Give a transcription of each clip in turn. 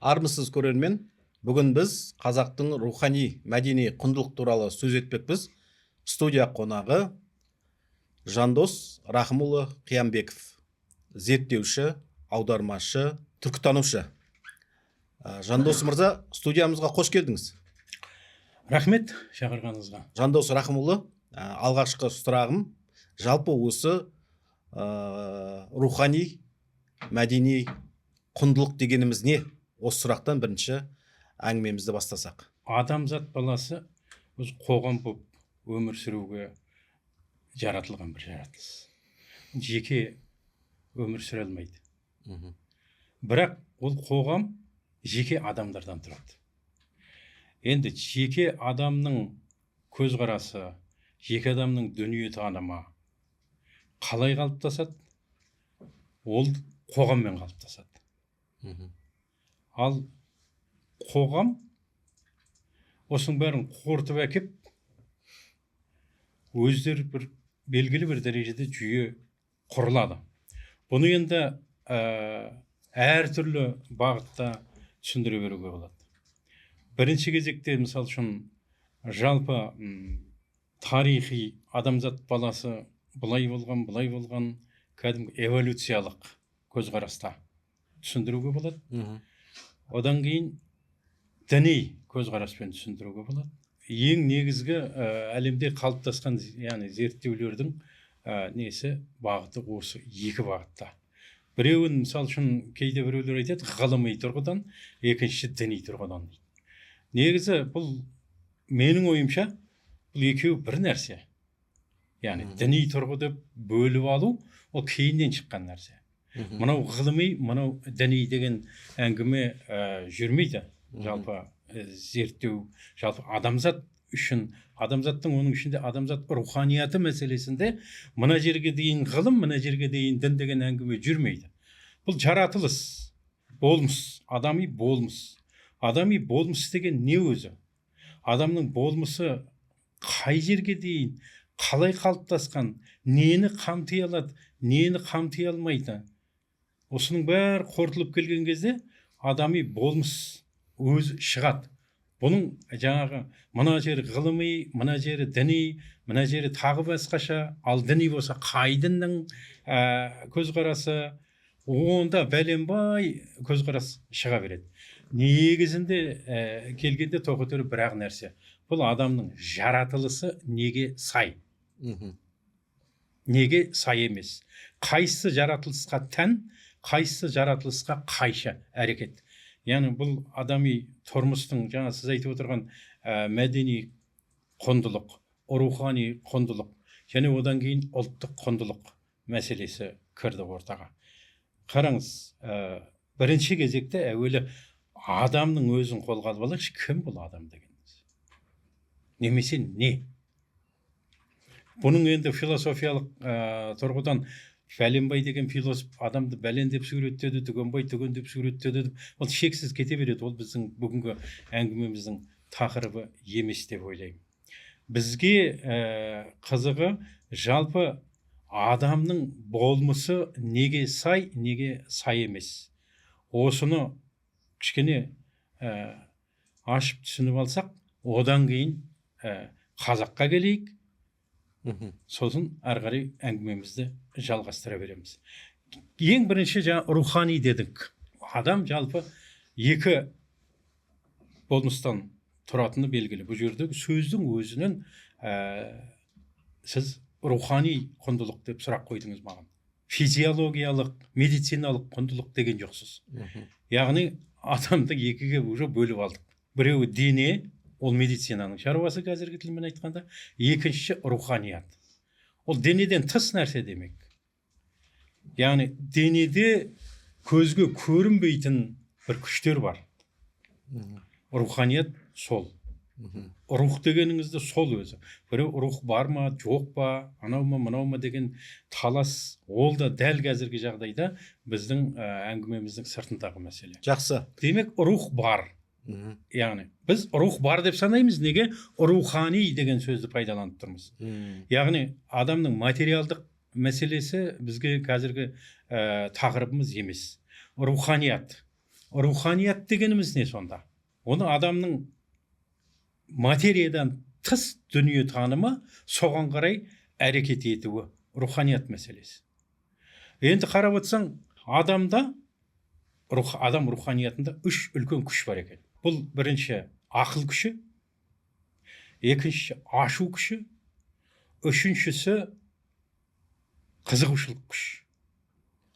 Армысыз көрермен, бүгін біз қазақтың рухани мәдени құндылық туралы сөз етпекпіз. Студия қонағы Жандос Рахымұлы Қиямбеков, зерттеуші, аудармашы, түркітанушы. Жандос мырза, студиямызға қош келдіңіз. Рахмет шақырғаныңызға. Жандос Рахымұлы, алғашқы сұрағым, жалпы осы рухани мәдени құндылық дегеніміз не? Осы сұрақтан бірінші әңгімемізді бастасақ. Адамзат баласы өз қоғам болып өмір сүруге жаратылған бір жаратылыс. Жеке өмір сүре алмайды. Бірақ ол қоғам жеке адамдардан тұрады. Енді жеке адамның көзқарасы, жеке адамның дүние танымы қалай қалыптасады? Ол қоғаммен қалыптасады. Ал қоғам осының бәрін қорытып әкеп, өздері бір белгілі бір дәрежеде жүйе құрылады. Бұны енді әртүрлі бағытта түсіндіре беруге болады. Бірінші кезекте, мысал үшін, жалпы тарихи адамзат баласы бұлай болған, кәдімгі эволюциялық көзқараста түсіндіруге болады. Одан кейін діни көзқараспен түсіндіруге болады. Ең негізгі әлемде қалыптасқан, яғни зерттеулердің бағыты осы екі бағытта. Біреуін, мысал үшін, кейде біреулер айтады, ғылыми тұрғыдан, екінші діни тұрғыдан. Негізі бұл, менің ойымша, бұл екеуі бір нәрсе. Яғни діни тұрғы деп бөліп алу, ол кейіннен шыққан нәрсе. Мынау ғылыми, мынау діни деген әңгіме жүрмейді. Жалпы зерттеу, жалпы адамзат үшін, адамзаттың оның ішінде адамзат руханияты мәселесінде мына жерге дейін ғылым, мына жерге дейін дін деген әңгіме жүрмейді. Бұл жаратылыс, болмыс, адами болмыс. Адами болмыс деген не өзі? Адамның болмысы қай жерге дейін, қалай қалыптасқан, нені қамти алады, нені қамти алмайды? Осының бәрі қорытылып келген кезде адами болмыс өзі шығады. Бұның жаңағы мына жері ғылыми, мына жері діни, мына жері тағы басқаша, ал діни болса қай діннің көзқарасы, онда бәленбай көзқарас шыға береді. Негізінде келгенде тоқытыры бір-ақ нәрсе. Бұл адамның жаратылысы неге сай? Неге сай емес? Қайсы жаратылысқа тән, қайсы жаратылысқа қайшы әрекет? Яғни бұл адами тұрмыстың, жаңа сіз айтып отырған мәдени құндылық, рухани құндылық, және одан кейін ұлттық құндылық мәселесі кірді ортаға. Қараңыз, бірінші кезекте әуелі адамның өзін қолға алып алайықшы, кім бұл адам дегеніміз? Немесе не? Бұның енді философиялық тұрғыдан Бәленбай деген философ адамды бәлен деп суреттеді, түгенбай түген деп суреттеді. Ол шексіз кете береді. Ол біздің бүгінгі әңгімеміздің тақырыбы емес деп ойлаймын. Бізге қызығы жалпы адамның болмысы неге сай, неге сай емес. Осыны кішкене ашып түсініп алсақ, одан кейін қазаққа келейік. Сосын әрғарай әңгімемізді жалғастыра береміз. Ең бірінші рухани дедік. Адам жалпы екі болмыстан тұратыны белгілі. Бұл жерде сөздің өзінен сіз рухани құндылық деп сұрақ қойдыңыз маған. Физиологиялық, медициналық құндылық деген жоқсыз. Яғни адамды екіге бөліп алдық. Біреуі дене, ол медицинаның шаруасы қазіргі тілмен айтқанда, екінші руханият. Ол денеден тыс нәрсе демек. Яғни денеде көзге көрінбейтін бір күштер бар. Руханият сол. Рух дегеніңізді сол өзі. Біреу рух бар ма, жоқ па, анау ма, мынау ма деген талас, ол да дәл қазіргі жағдайда біздің әңгімеміздің сыртындағы мәселе. Жақсы. Демек, рух бар. Яғни біз рух бар деп санаймыз. Неге? Рухани деген сөзді пайдаланып тұрмыз. Яғни адамның материалдық мәселесі бізге қазіргі тақырыбымыз емес. Руханият. руханият дегеніміз не сонда? Оны адамның материядан тыс дүние танымы, соған қарай әрекет етуі руханият мәселесі. Енді қарап отырсаң, адам руханиятында үш үлкен күш бар екен. Бұл бірінші ақыл күші, екінші ашу күші, үшіншісі қызығушылық күш.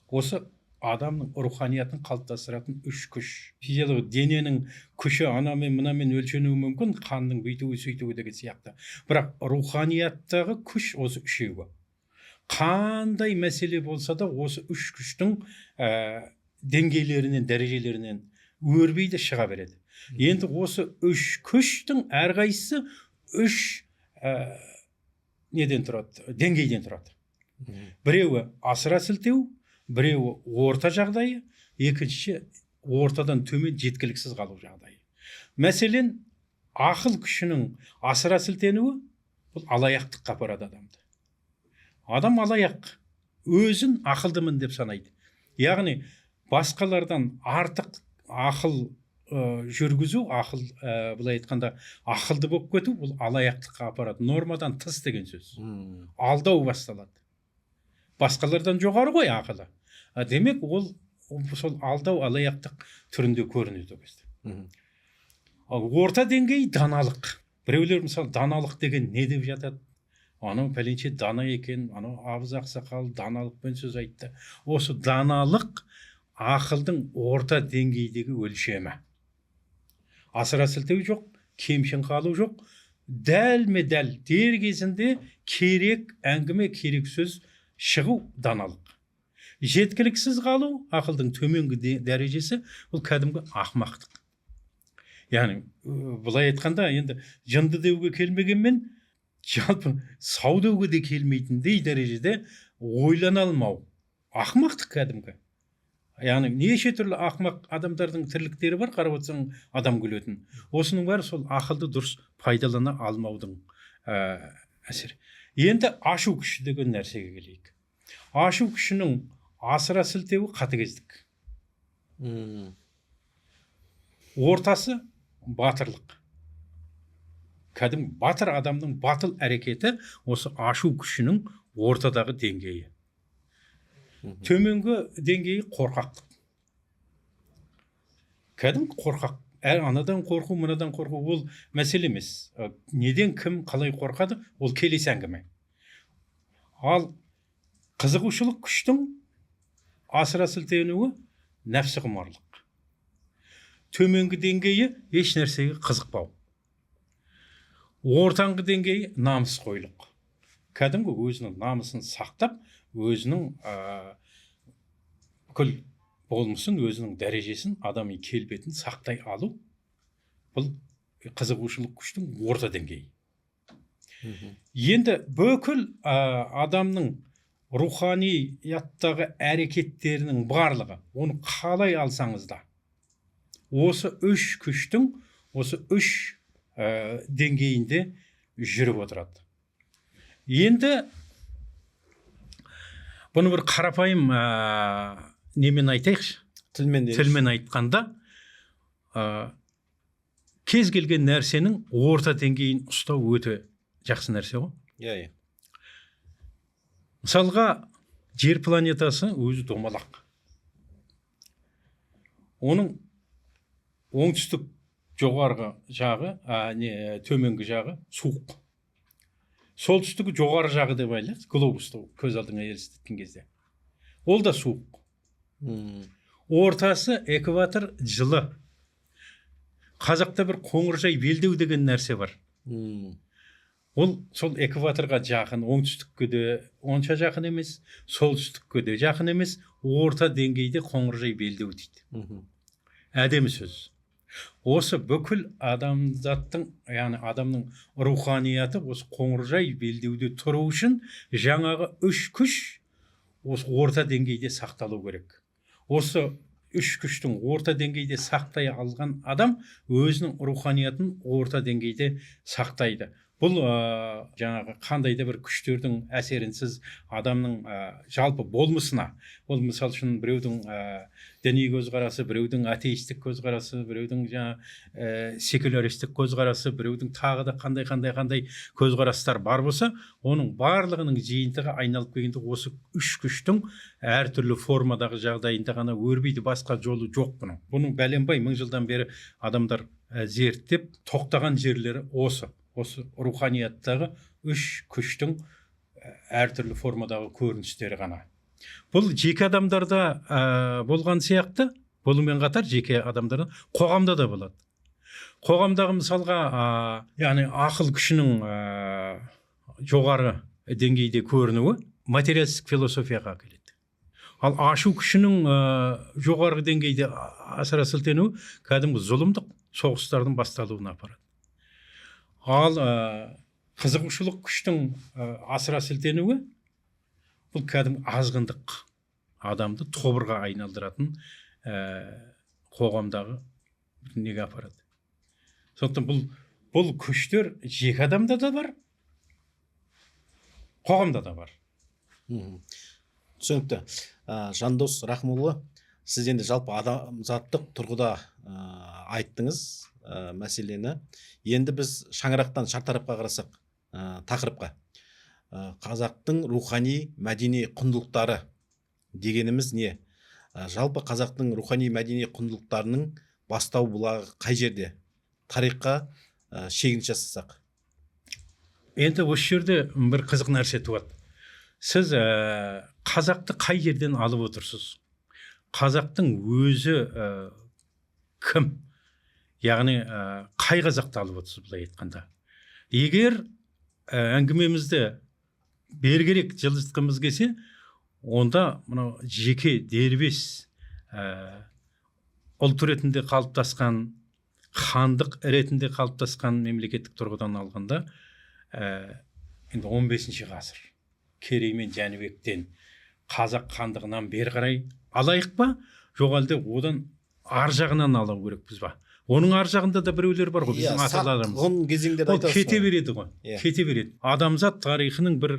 Осы адамның руханиятын қалыптастыратын үш күш. Физиология дененің күші анамен мынамен өлшенуі мүмкін, қанның бүйтуі сөйтуі деген сияқты. Бірақ руханияттағы күш осы үшеуі. Қандай мәселе болса да осы үш күштің деңгейлерінен, дәрежелерінен өрбейді, шыға береді. Енді осы үш күштің әрқайсысы үш неден тұрады, деңгейден тұрады. Біреуі асыра сілтеу, біреуі орта жағдайы, екінші ортадан төмен жеткіліксіз қалу жағдайы. Мәселен, ақыл күшінің асыра сілтенуі бұл алаяқтыққа апарады адамды. Адам алаяқ, өзін ақылдымын деп санайды. Яғни басқалардан артық ақыл жүргізу, ақыл былай айтқанда ақылды болып кету, бұл алаяқтыққа апарады. Нормадан тыс деген сөз. Алдау басталады. Басқалардан жоғары ғой ақылы. Демек ол сол алдау, алаяқтық түрінде көрінеді. Орта деңгей даналық. Біреулер мысалы даналық деген не деп жатады? Анау пәленше дана екен, анау абыз ақсақал даналықпен сөз айтты. Осы даналық ақылдың орта деңгейдегі өлшемі. Асыра сілтеу жоқ, кемшін қалу жоқ, дәлме-дәл дер кезінде керек әңгіме, керек сөз шығу даналық. Жеткіліксіз қалу ақылдың төменгі дәрежесі, бұл кәдімгі ақымақтық. Яғни былай айтқанда енді жынды деуге келмегенмен, жалпы сау деуге де келмейтіндей дәрежеде ойлана алмау. Ақымақтық кәдімгі. Яғни неше түрлі ақымақ адамдардың тірліктері бар, қарап отырсаң адам күлетін. Осының бәрі сол ақылды дұрыс пайдалана алмаудың әсері. Енді ашу күші деген нәрсеге келейік. Ашу күшінің асыра сілтеуі қатыгездік. Ортасы батырлық. Кәдімгі батыр адамның батыл әрекеті осы ашу күшінің ортадағы деңгейі. Төменгі деңгейі қорқақтық. Кәдімгі қорқақ. Анадан қорқу, мынадан қорқу ол мәселе емес. Неден кім қалай қорқады, ол келесі әңгіме. Ал қызығушылық күштің асыра сілтенуі нәпсі құмарлық. Төменгі деңгейі еш нәрсеге қызықпау. Ортаңғы деңгейі намыс қойлық. Кәдімгі өзінің намысын сақтап, өзінің бүкіл болмысын, өзінің дәрежесін, адами келбетін сақтай алу, бұл қызығушылық күштің орта деңгейі. Енді бүкіл адамның руханияттағы әрекеттерінің барлығы, оны қалай алсаңыз да, осы үш күштің, осы үш деңгейінде жүріп отырады. Енді бұны бір қарапайым немен айтайықшы? Тілмен айтқанда, кез келген нәрсенің орта деңгейін ұстау өте жақсы нәрсе ғой. Мысалға, жер планетасы өзі домалақ. Оның оңтүстік жоғарғы жағы, төменгі жағы суық. Солтүстігі жоғары жағы деп айлайды, глобусты көз алдыңа елестеткен кезде. Ол да суық. Ортасы экватор жылы. Қазақта бір қоңыржай белдеу деген нәрсе бар. Ол сол экваторға жақын, оңтүстікке де онша жақын емес, солтүстікке де жақын емес, орта деңгейде қоңыржай белдеу дейді. Әдемі сөз. Осы бүкіл адамзаттың, яғни адамның руханияты осы қоңыржай белдеуде тұру үшін жаңағы үш күш осы орта деңгейде сақталу керек. Осы үш күштің орта деңгейде сақтай алған адам өзінің руханиятын орта деңгейде сақтайды. бұл жаңағы қандай да бір күштердің әсерінсіз адамның жалпы болмысына, ол мысал үшін біреудің діни көзқарасы, біреудің атеистік көзқарасы, біреудің секуляристік көзқарасы, біреудің тағы да қандай көзқарастар бар болса, оның барлығының жиынтығы айналып келгенде осы үш күштің әртүрлі формадағы жағдайында ғана өрбиді, басқа жолы жоқ бұның. Бұның бәленбай мың жылдан бері адамдар зерттеп тоқтаған жерлері осы руханияттағы үш күштің әртүрлі формадағы көріністері ғана. Бұл жеке адамдарда болған сияқты, бұнымен қатар жеке адамдарда қоғамда да болады. Қоғамдағы мысалға, яғни ақыл күшінің жоғары деңгейде көрінуі материалистік философияға келеді. Ал ашу күшінің жоғары деңгейде асыра сілтенуі кәдімгі зұлымдық соғыстардың басталуына апарады. Ал қызығушылық күштің асыра сілтенуі бұл кәдімгі азғындық, адамды тобырға айналдыратын қоғамдағы неге апарады. Сондықтан бұл күштер жеке адамда да бар, қоғамда да бар. Түсінікті. Жандос Рахымұлы, сіз енді жалпы адамзаттық тұрғыда айттыңыз мәселені. Енді біз шаңырақтан шартарапқа қарасақ, тақырыпқа, қазақтың рухани мәдени құндылықтары дегеніміз не? Жалпы қазақтың рухани мәдени құндылықтарының бастау бұлағы қай жерде? Тарихқа шегін жасасақ. Енді осы жерде бір қызық нәрсе туады. Сіз қазақты қай жерден алып отырсыз? Қазақтың өзі кім? Яғни қай қазақты алып отырсыз былай айтқанда? Егер әңгімемізді бергерек жылжытқымыз келсе, онда мынау жеке дербес ұлт ретінде қалыптасқан, хандық ретінде қалыптасқан мемлекеттік тұрғыдан алғанда, енді 15 ғасыр Керей мен Жәнібектен қазақ хандығынан бері қарай алайық па, жоқ әлде одан ар жағынан алу керекпіз ба? Оның ар жағында да біреулер бар ғой, біздің аталарымыз. Ол кете береді ғой, кете береді. Адамзат тарихының бір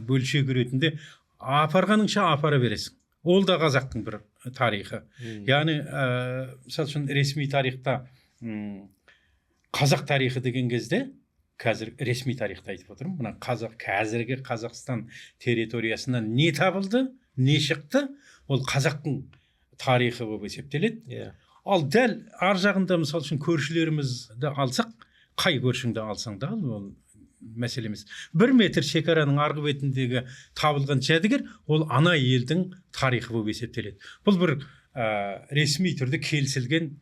бөлшегі ретінде апарғаныңша апара бересің. Ол да қазақтың бір тарихы. Яғни, мысалы үшін ресми тарихта қазақ тарихы деген кезде, қазір ресми тарихта айтып отырмын, мына қазіргі Қазақстан территориясынан не табылды, не шықты, ол қазақтың тарихы болып есептеледі. Ал дәл ар жағында мысал үшін көршілерімізді алсақ, қай көршіңді алсаң да ол мәселе емес. 1 метр шекараның арғы бетіндегі табылған жәдігер ол ана елдің тарихы болып есептеледі. Бұл бір ресми түрде келісілген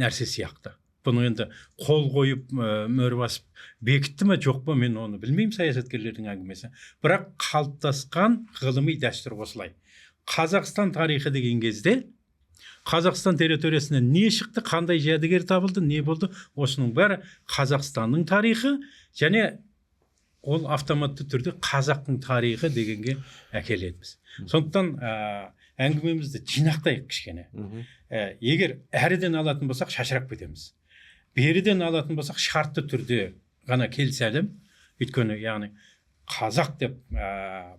нәрсе сияқты. Бұны енді қол қойып, мөр басып бекітті ме жоқ па, мен оны білмеймін, саясаткерлердің әңгімесі. Бірақ қалыптасқан ғылыми дәстүр осылай. Қазақстан тарихы деген кезде Қазақстан территориясынан не шықты, қандай жәдігер табылды, не болды, осының бәрі Қазақстанның тарихы, және ол автоматты түрде қазақтың тарихы дегенге әкеледі. Сондықтан әңгімемізді жинақтайық кішкене. Егер әріден алатын болсақ, шашырап кетеміз. Беріден алатын болсақ, шартты түрде ғана келісәлім. Өйткені, яғни қазақ деп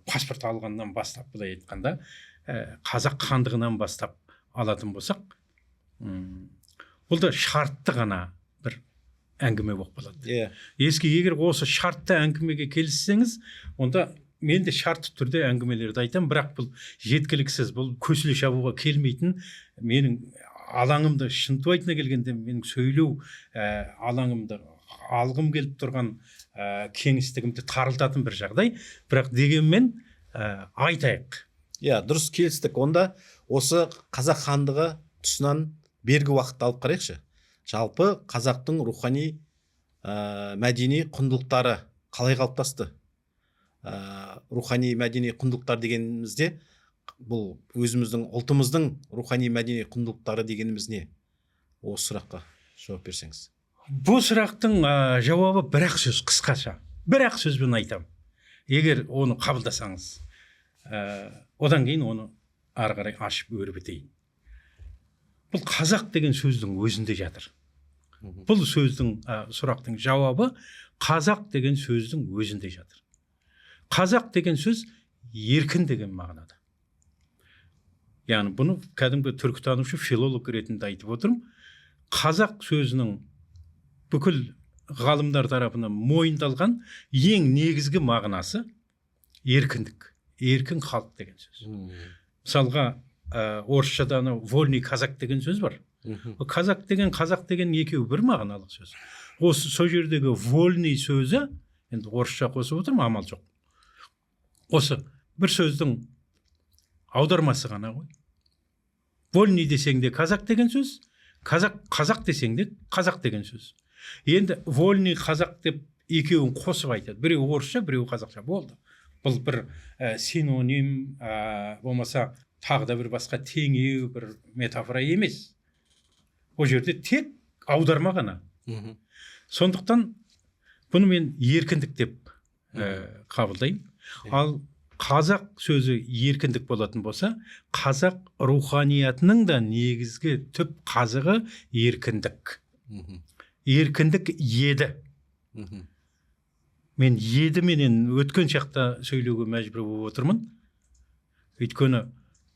паспорт алғаннан бастап, былай айтқанда, қазақ хандығынан бастап алатын болсақ, бұл да шартты ғана бір әңгіме болып қалады. Егер осы шартты әңгімеге келіссеңіз, онда мен де шартты түрде әңгімелерді айтам, бірақ бұл жеткіліксіз, бұл көсіле шабуға келмейтін, менің алаңымды шынтуайтына келгенде, менің сөйлеу алаңымды алғым келіп тұрған кеңістігімді тарылтатын бір жағдай, бірақ дегенмен айтайық. Дұрыс, келістік. Онда осы қазақ хандығы тұсынан бергі уақытты алып қарайықшы. Жалпы қазақтың рухани мәдени құндылықтары қалай қалыптасты? Рухани мәдени құндылықтар дегенімізде, бұл өзіміздің ұлтымыздың рухани мәдени құндылықтары дегеніміз не? Осы сұраққа жауап берсеңіз. Бұл сұрақтың жауабы бір-ақ сөз, қысқаша. Бір-ақ сөзбен айтам. Егер оны қабылдасаңыз, одан кейін оны ары қарай ашып өрбітейін. Бұл қазақ деген сөздің өзінде жатыр. Бұл сөздің сұрақтың жауабы қазақ деген сөздің өзінде жатыр. Қазақ деген сөз еркін деген мағынада. Яғни бұны кәдімгі түркітанушы филолог ретінде айтып отырмын. Қазақ сөзінің бүкіл ғалымдар тарапынан мойындалған ең негізгі мағынасы еркіндік, еркін халық деген сөз. Мысалға орысшада вольный казак деген сөз бар. Қазақ деген екеуі бір мағыналық сөз. Осы сол жердегі вольный сөзі, енді орысша қосып отырмын, амал жоқ. Осы бір сөздің аудармасы ғана ғой. Вольный десең де қазақ деген сөз, қазақ десең де қазақ деген сөз. Енді вольный қазақ деп екеуін қосып айтады. Біреу орысша, біреу қазақша болды. Бұл бір синоним, болмаса тағы да бір басқа теңеу, бір метафора емес. Ол жерде тек аударма ғана. Сондықтан бұны мен еркіндік деп қабылдаймын. Ал қазақ сөзі еркіндік болатын болса, қазақ руханиятының да негізгі түп қазығы еркіндік. Еркіндік еді. Мен еді менен өткен шақта сөйлеуге мәжбүр болып отырмын. Өйткені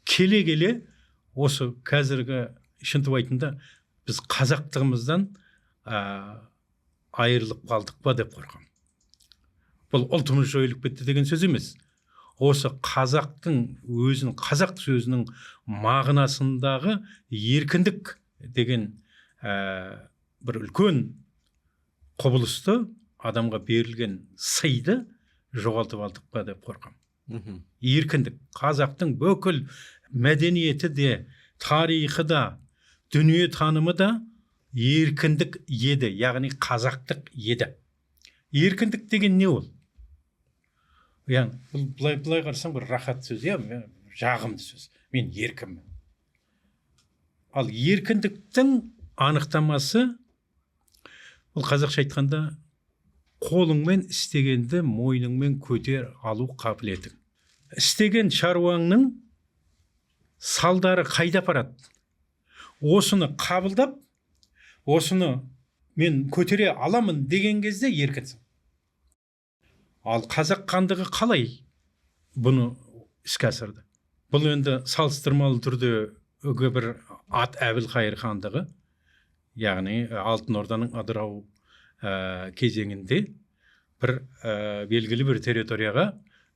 келе осы қазіргі шынтып айтында біз қазақтығымыздан айырылып қалдық па деп қорқамын. Бұл ұлтымыз жойылып кетті деген сөз емес. Осы қазақтың өзінің, қазақ сөзінің мағынасындағы еркіндік деген бір үлкен құбылысты, адамға берілген сыйды жоғалтып алдық па деп қорқамын. Еркіндік, қазақтың бүкіл мәдениеті де, тарихы да, дүние танымы да еркіндік еді, яғни қазақтық еді. Еркіндік деген не ол? Яғни былай қарасаң бір рахат сөз, жағымды сөз. Мен еркінмін. Ал еркіндіктің анықтамасы, ол қазақша айтқанда, қолыңмен істегенді мойныңмен көтер алу қабілеті. Істеген шаруаңның салдары қайда апарады? Осыны қабылдап, осыны мен көтере аламын деген кезде еркінсің. Ал қазақ хандығы қалай бұны іске асырды? Бұл енді салыстырмалы түрде бір ат Әбілқайыр хандығы, яғни Алтын Орданың ыдырау кезеңінде бір белгілі бір территорияға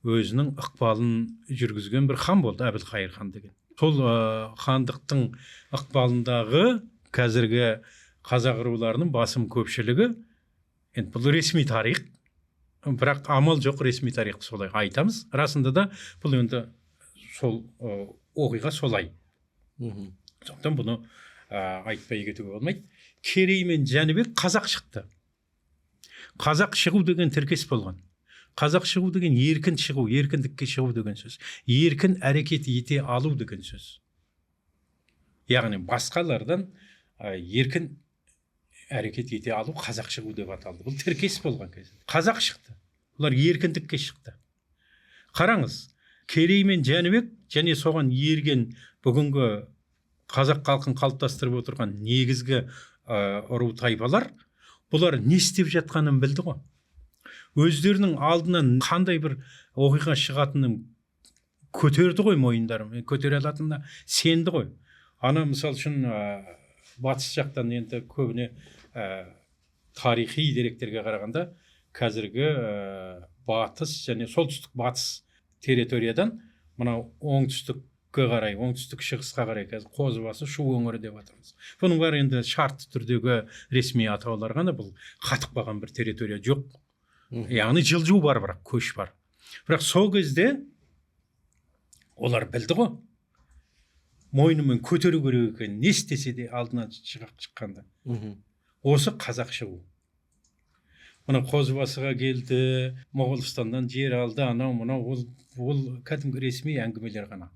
өзінің ықпалын жүргізген бір хан болды, Әбілқайыр хан деген. Сол хандықтың ықпалындағы қазіргі қазақ руларының басым көпшілігі, енді бұл ресми тарих, бірақ амал жоқ, ресми тарихты солай айтамыз. Расында да бұл енді сол оқиға солай. Сондықтан бұны айтпай кетуге болмайды. Керей мен Жәнібек қазақ шықты. Қазақ шығу деген тіркес болған. Қазақ шығу деген еркін шығу, еркіндікке шығу деген сөз. Еркін әрекет ете алу деген сөз. Яғни басқалардан еркін әрекет ете алу қазақ шығу деп аталды. Бұл тіркес болған кезде. Қазақ шықты. Олар еркіндікке шықты. Қараңыз, Керей мен Жәнібек және соған ерген бүгінгі қазақ халқын қалыптастырып отырған негізгі ұру тайпалар, бұлар не істеп жатқанын білді ғой. Өздерінің алдынан қандай бір оқиға шығатынын көтерді ғой мойындарын, көтере алатынына сенді ғой. Ана мысал үшін батыс жақтан енді көбіне тарихи деректерге қарағанда қазіргі батыс және солтүстік батыс территориядан мынау оңтүстікке қарай, оңтүстік шығысқа қарай қазір Қозыбасы, Шу өңірі деп атаймыз. Бұның бәрі енді шартты түрдегі ресми атаулар ғана, бұл қатып қалған бір территория жоқ. Яғни жылжу бар, бірақ көш бар. Бірақ сол кезде олар білді ғой. Мойнымен көтеру керек екен, не істесе де алдынан шыққанда. Осы қазақ шығу. Мына Қозыбасыға келді, Моғолстаннан жер алды, анау мынау, ол кәдімгі ресми әңгімелер ғана.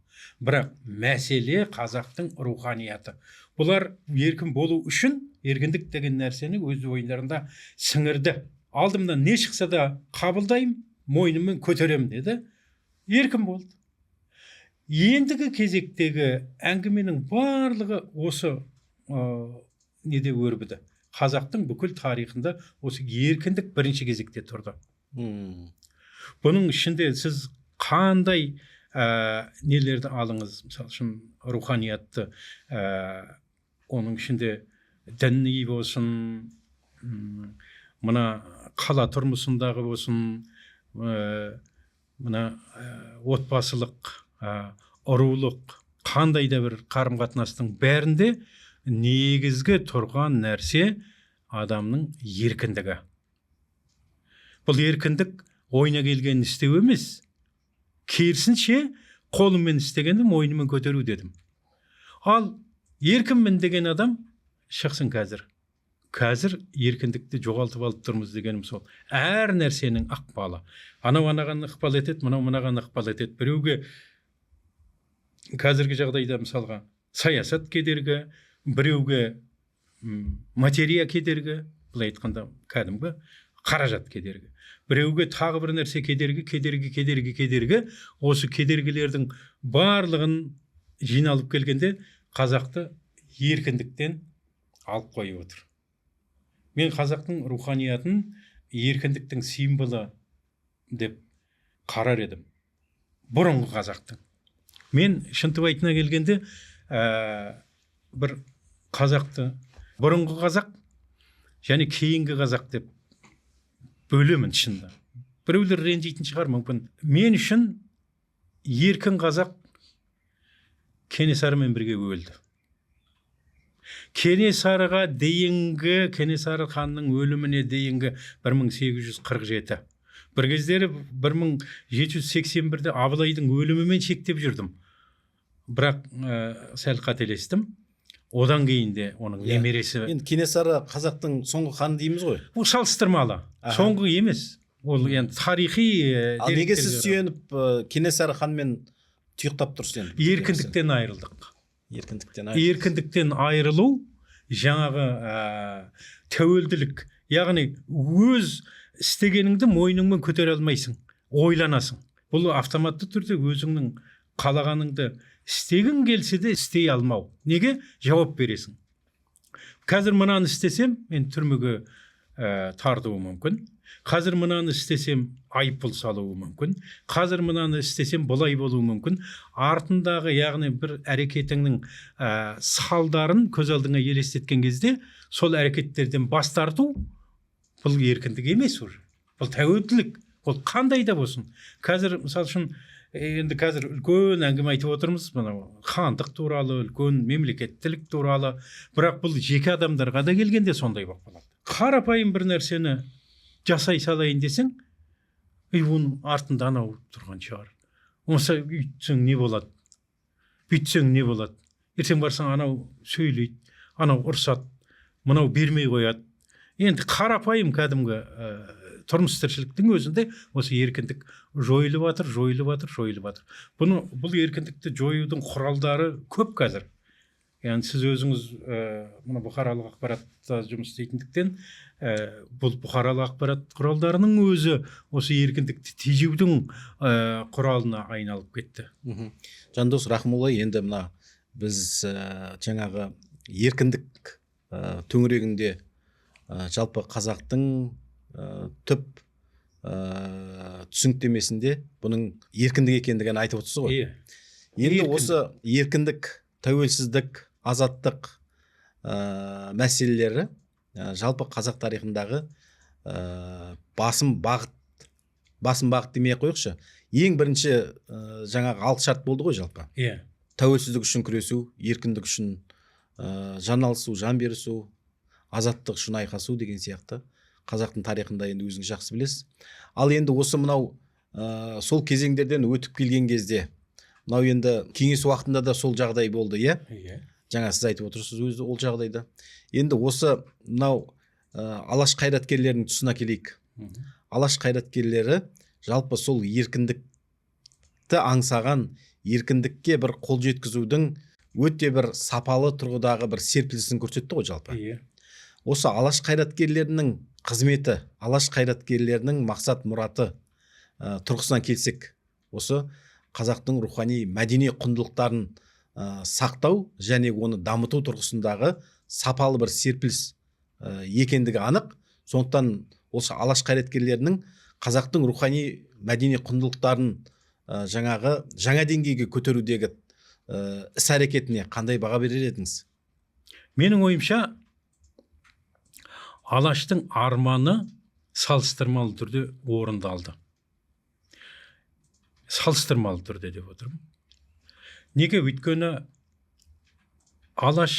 Бірақ мәселе қазақтың руханияты. Бұлар еркін болу үшін еркіндік деген нәрсені өз ойындарында сіңірді. Алдымнан не шықса да қабылдаймын, мойныммен көтеремін деді. Еркін болды. Ендігі кезектегі әңгіменің барлығы осы неде өрбіді. қазақтың бүкіл тарихында осы еркіндік бірінші кезекте тұрды. Мм. Бұның ішінде сіз қандай нелерді алыңыз, мысалы үшін руханиятты, оның ішінде діни болсын, мына қала тұрмысындағы болсын, мына отбасылық, ұрулық, қандай да бір қарым қатынастың бәрінде негізгі тұрған нәрсе адамның еркіндігі. Бұл еркіндік ойына келгенін істеу емес, керісінше қолыммен істегенді мойнымен көтеру дедім. Ал еркінмін деген адам шықсын қазір. Қазір еркіндікті жоғалтып алып тұрмыз дегенім сол. Әр нәрсенің ықпалы. Анау анаған ықпал етеді, мынау мынаған ықпал етеді. Біреуге қазіргі жағдайда мысалға саясат кедергі, біреуге материя кедергі, былай айтқанда кәдімгі қаражат кедергі. Біреуге тағы бір нәрсе кедергі. Осы кедергілердің барлығын жиналып келгенде қазақты еркіндіктен алып қойып отыр. Мен қазақтың руханиятын еркіндіктің символы деп қарар едім. Бұрынғы қазақтың. Мен шынтуайтына келгенде бір қазақты бұрынғы қазақ және кейінгі қазақ деп бөлемін шынында. Біреулер ренжитін шығар мүмкін. Мен үшін еркін қазақ Кенесарымен бірге өлді. Кенесарыға дейінгі, Кенесары ханның өліміне дейінгі 1847. Бір кездері 1781-де Абылайдың өлімімен шектеп жүрдім. Бірақ сәл қателестім. Одан кейін де оның немересі. Енді Кенесары қазақтың соңғы хан дейміз ғой. Бұл салыстырмалы. Соңғы емес. Ол енді тарихи. Ал неге сіз сүйеніп Кенесары ханмен тұйықтап тұрсыз енді? Еркіндіктен айырылдық. Еркіндіктен айырылу жаңағы тәуелділік. Яғни өз істегеніңді мойныңмен көтере алмайсың, ойланасың. Бұл автоматты түрде өзіңнің қалағаныңды істегің келсе де істей алмау. Неге? Жауап бересің. Қазір мынаны істесем, мен түрмеге тартуым мүмкін. Қазір мынаны істесем, айыппұл салуы мүмкін. Қазір мынаны істесем, бұлай болуы мүмкін. Артындағы, яғни бір әрекетіңнің салдарын көз алдыңа елестеткен кезде, сол әрекеттерден бас тарту, бұл еркіндік емес уже. Бұл тәуелділік. Бұл қандай да болсын. Қазір, мысалы үшін, енді қазір үлкен әңгіме айтып отырмыз, хандық туралы, үлкен мемлекеттілік туралы. Бірақ бұл жеке адамдарға да келгенде сондай болып қалады. Қарапайым бір нәрсені жасай салайын десең, оның артында анау тұрған шығар. Онса үйтсең не болады? Бүйтсең не болады? Ертең барсаң анау сөйлейді, анау ұрсады, мынау бермей қояды. Енді қарапайым кәдімгі тұрмыс тіршіліктің өзінде осы еркіндік жойылып жатыр. Бұл еркіндікті жоюдың құралдары көп қазір. Яғни сіз өзіңіз мына бұқаралық ақпаратта жұмыс істейтіндіктен, бұл бұқаралық ақпарат құралдарының өзі осы еркіндікті тежеудің құралына айналып кетті. Жандос Рахымұлы, енді мына біз жаңағы еркіндік төңірегінде жалпы қазақтың түп түсініктемесінде бұның еркіндік екендігін айтып отырсыз ғой. Енді осы еркіндік, тәуелсіздік, азаттық мәселелері жалпы қазақ тарихындағы басым бағыт демей қойықшы. Ең бірінші жаңағы алғышарт болды ғой жалпы. Тәуелсіздік үшін күресу, еркіндік үшін жан алысу, жан берісу, азаттық үшін айқасу деген сияқты қазақтың тарихында енді өзіңіз жақсы білесіз. Ал енді осы мынау сол кезеңдерден өтіп келген кезде, мынау енді кеңес уақытында да сол жағдай болды, иә? Жаңа сіз айтып отырсыз өзі ол жағдайда. Енді осы мынау алаш қайраткерлерінің тұсына келейік. Алаш қайраткерлері жалпы сол еркіндікті аңсаған, еркіндікке бір қол жеткізудің өте бір сапалы тұрғыдағы бір серпілісін көрсетті ғой жалпы. Осы алаш қайраткерлерінің қызметі, алаш қайраткерлерінің мақсат мұраты тұрғысынан келсек, осы қазақтың рухани мәдени құндылықтарын сақтау және оны дамыту тұрғысындағы сапалы бір серпіліс екендігі анық. Сондықтан осы алаш қайраткерлерінің қазақтың рухани мәдени құндылықтарын жаңағы жаңа деңгейге көтерудегі іс әрекетіне қандай баға берер едіңіз? Менің ойымша алаштың арманы салыстырмалы түрде орындалды. Салыстырмалы түрде деп отырмын. Неге? Өйткені алаш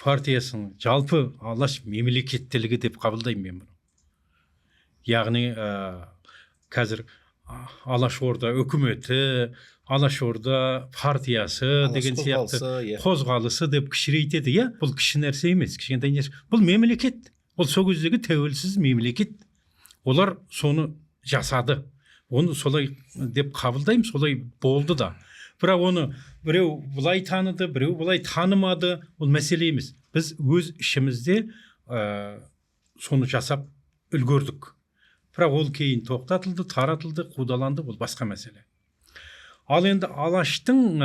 партиясының жалпы алаш мемлекеттілігі деп қабылдаймын мен бұны. Яғни қазір Алашорда үкіметі, Алашорда партиясы деген сияқты қозғалысы деп кішірейтеді. Иә, бұл кіші нәрсе емес, кішкентай нәрсе. Бұл мемлекет. Ол сол кездегі тәуелсіз мемлекет. Олар соны жасады. Оны солай деп қабылдаймын, солай болды да. Бірақ оны біреу бұлай таныды, біреу бұлай танымады, ол мәселе емес. Біз өз ішімізде соны жасап үлгердік. Бірақ ол кейін тоқтатылды, таратылды, қудаланды, ол басқа мәселе. Ал енді алаштың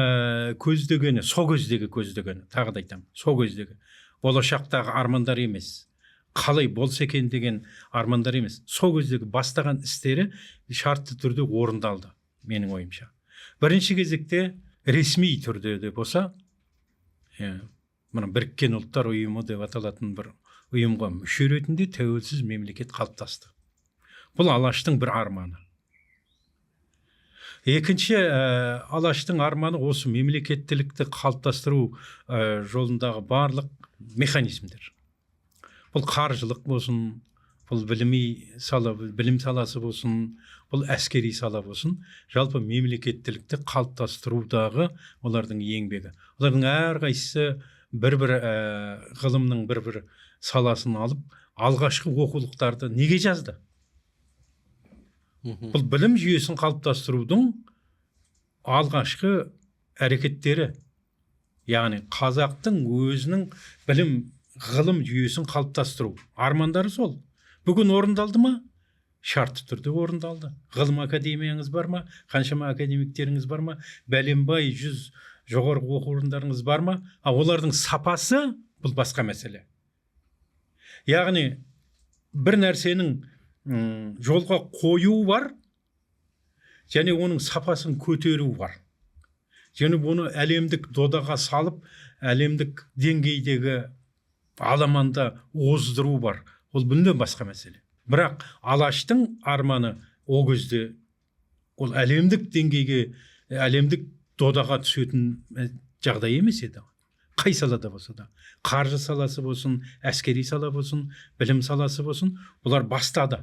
көздегені, со көздегі көздегені, тағы да айтамын, со көздегі болашақтағы армандар емес, қалай болса екен деген армандар емес, со көздегі бастаған істері шартты түрде орындалды, менің ойымша. Бірінші кезекте ресми түрде де болса, мына Біріккен ұлттар ұйымы деп аталатын бір ұйымға мүше ретінде тәуелсіз мемлекет қалыптасты. Бұл алаштың бір арманы. Екінші, алаштың арманы осы мемлекеттілікті қалыптастыру жолындағы барлық механизмдер. Бұл қаржылық болсын, бұл білім саласы болсын, бұл әскери сала болсын, жалпы мемлекеттілікті қалыптастырудағы олардың еңбегі. Олардың әрқайсысы бір-бір ғылымның бір-бір саласын алып, алғашқы оқулықтарды неге жазды? Бұл білім жүйесін қалыптастырудың алғашқы әрекеттері. Яғни қазақтың өзінің білім ғылым жүйесін қалыптастыру армандары сол. Бүгін орындалды ма? Шартты түрде орындалды. Ғылым академияңыз бар ма? Қаншама академиктеріңіз бар ма? Бәленбай 100 жоғарғы оқу орындарыңыз бар ма? Олардың сапасы бұл басқа мәселе. Яғни бір нәрсенің жолға қою бар, және оның сапасын көтеру бар. Және оны әлемдік додаға салып, әлемдік деңгейдегі аламанда оздыру бар. Ол мүлдем басқа мәселе. Бірақ алаштың арманы о кезде ол әлемдік деңгейге, әлемдік додаға түсетін жағдай емес еді. Қай салада болса да, қаржы саласы болсын, әскери сала болсын, білім саласы болсын, бұлар бастады.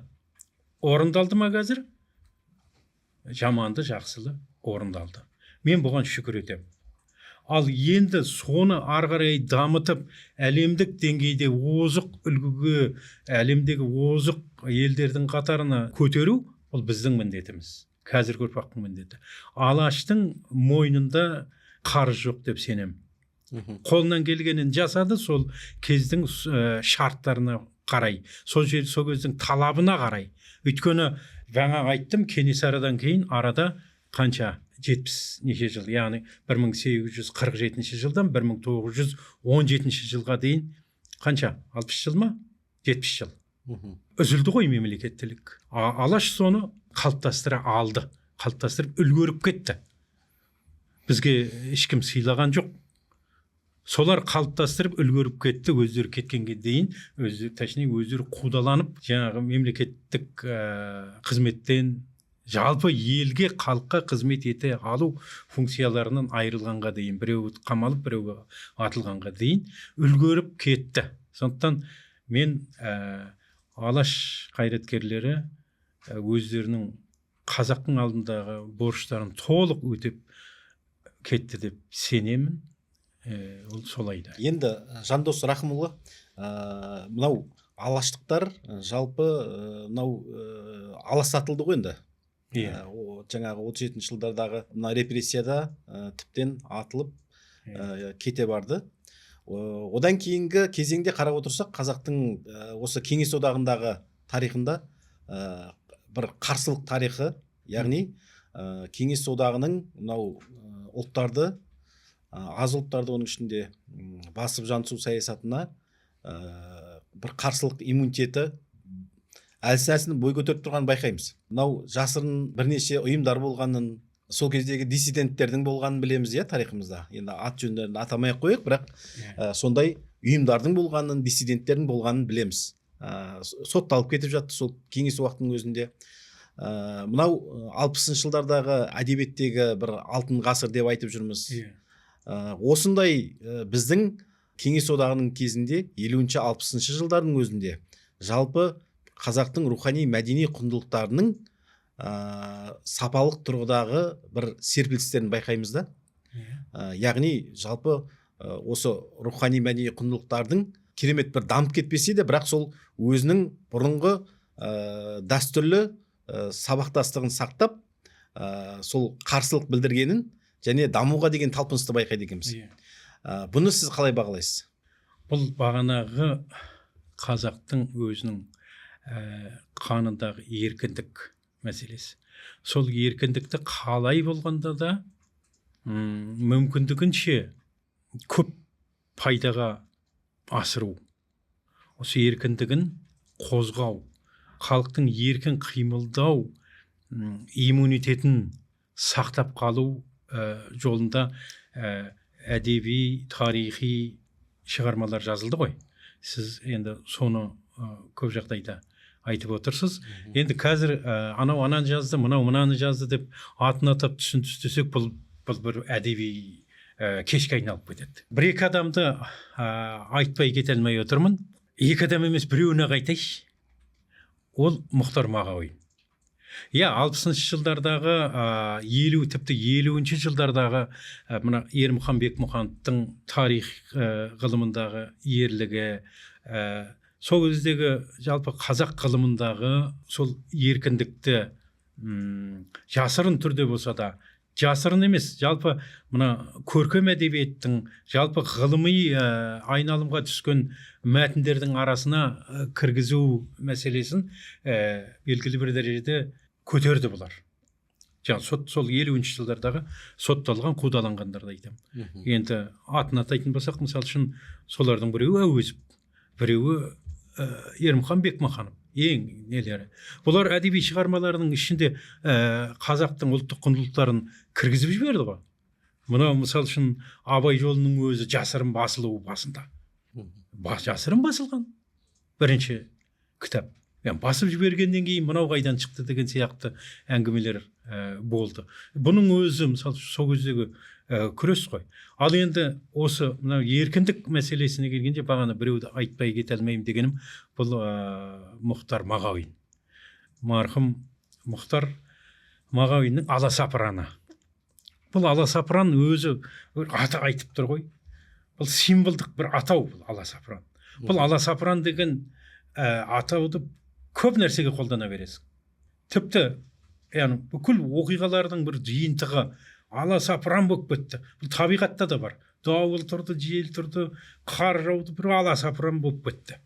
Орындалды ма қазір? Жаманды, жақсылы орындалды. Мен бұған шүкір етемін. Ал енді соны ары қарай дамытып, әлемдік деңгейде озық үлгіге, әлемдегі озық елдердің қатарына көтеру, ол біздің міндетіміз. Қазіргі ұрпақтың міндеті. Алаштың мойнында қарыз жоқ деп сенемін. Қолынан келгенін жасады, сол кездің шарттарына қарай, сол кездің талабына қарай. Өйткені жаңа айттым, Кенесарыдан кейін арада қанша 70 неше жыл, яғни 1847 жылдан 1917 жылға дейін қанша? 60 жыл ма? 70 жыл. Үзілді ғой мемлекеттілік. Алаш соны қалыптастыра алды, қалыптастырып үлгеріп кетті. Бізге ешкім сыйлаған жоқ. Солар қалыптастырып үлгеріп кетті, өздері кеткенге дейін, өздері қудаланып, жаңағы мемлекеттік қызметтен жалпы елге, халыққа қызмет ете алу функцияларынан айырылғанға дейін, біреу қамалып, біреу атылғанға дейін үлгеріп кетті. Сондықтан мен алаш қайраткерлері өздерінің қазақтың алдындағы борыштарын толық өтеп кетті деп сенемін. Ол солайды. Енді Жандос Рахымұлы, мынау алаштықтар жалпы мынау аластатылды ғой енді. Жаңағы 37 жылдардағы мына репрессияда тіптен атылып кете барды. Одан кейінгі кезеңде қарап отырсақ, қазақтың осы Кеңес одағындағы тарихында бір қарсылық тарихы, яғни Кеңес одағының мынау ұлттарды, аз ұлттарды оның ішінде басып жансу саясатына бір қарсылық иммунитеті әлсін бой көтеріп тұрғанын байқаймыз. Мынау жасырын бірнеше ұйымдар болғанын, сол кездегі диссиденттердің болғанын білеміз, иә, тарихымызда. Енді ат жөндерін атамай ақ қояйық, бірақ сондай ұйымдардың болғанын, диссиденттердің болғанын білеміз. Сотталып кетіп жатты сол кеңес уақытының өзінде. Мынау 60-шы жылдардағы әдебиеттегі бір алтын ғасыр деп айтып жүрміз. Осындай біздің кеңес одағының кезінде 50-60-шы жылдардың өзінде жалпы қазақтың рухани мәдени құндылықтарының сапалық тұрғыдағы бір серпілістерін байқаймыз да. Яғни жалпы осы рухани мәдени құндылықтардың керемет бір дамып кетпесе де, бірақ сол өзінің бұрынғы дәстүрлі сабақтастығын сақтап, сол қарсылық білдіргенін және дамуға деген талпынысты байқайды екенбіз. Бұны сіз қалай бағалайсыз? Бұл бағанағы қазақтың өзінің қанындағы еркіндік мәселесі. Сол еркіндікті қалай болғанда да мүмкіндігінше көп пайдаға асыру, осы еркіндігін қозғау, халықтың еркін қимылдау иммунитетін сақтап қалу жолында әдеби, тарихи шығармалар жазылды ғой. Сіз енді соны көп жағдайда айтып отырсыз. Енді қазір анау ананы жазды, мынау мынаны жазды деп атын атап түсін түстесек, бұл бір әдеби кешке айналып кетеді. Бір-екі адамды айтпай кете алмай отырмын. Екі адам емес, біреуіне айтайыншы. Ол Мұхтар Мағауин. 60-шы жылдардағы 50-інші жылдардағы мына Ермұхан Бекмұхановтың тарих ғылымындағы ерлігі, сол кездегі жалпы қазақ ғылымындағы сол еркіндікті жасырын түрде болса да, жасырын емес, жалпы мына көркем әдебиеттің жалпы ғылыми айналымға түскен мәтіндердің арасына кіргізу мәселесін белгілі бір дәрежеде көтерді бұлар. Сол 50-інші жылдардағы сотталған, қудаланғандарды айтамын. Енді атын атайтын болсақ, мысалы үшін солардың біреуі Әуезов, біреуі Ермұхан Бекмаханов, ең нелері. Бұлар әдеби шығармаларының ішінде қазақтың ұлттық құндылықтарын кіргізіп жіберді ғой. Мынау мысалы үшін Абай жолының өзі жасырын басылуы басында. Жасырын басылған бірінші кітап. Басып жібергеннен кейін мынау қайдан шықты деген сияқты әңгімелер болды. Бұның өзі мысалы сол кездегі күрес қой. Ал енді осы мынау еркіндік мәселесіне келгенде бағана біреуді айтпай кете алмаймын дегенім, бұл Мұхтар Мағауин. Марқұм Мұхтар Мағауиннің Аласапыраны. Бұл Аласапыран өзі аты айтып тұр ғой. Бұл символдық бір атау, бұл Аласапыран. Бұл Аласапыран деген атауды көп нәрсеге қолдана бересің. Тіпті бүкіл оқиғалардың бір жиынтығы аласапыран болып кетті. Бұл табиғатта да бар. Дауыл тұрды, жел тұрды, қар жауды, бір аласапыран болып кетті.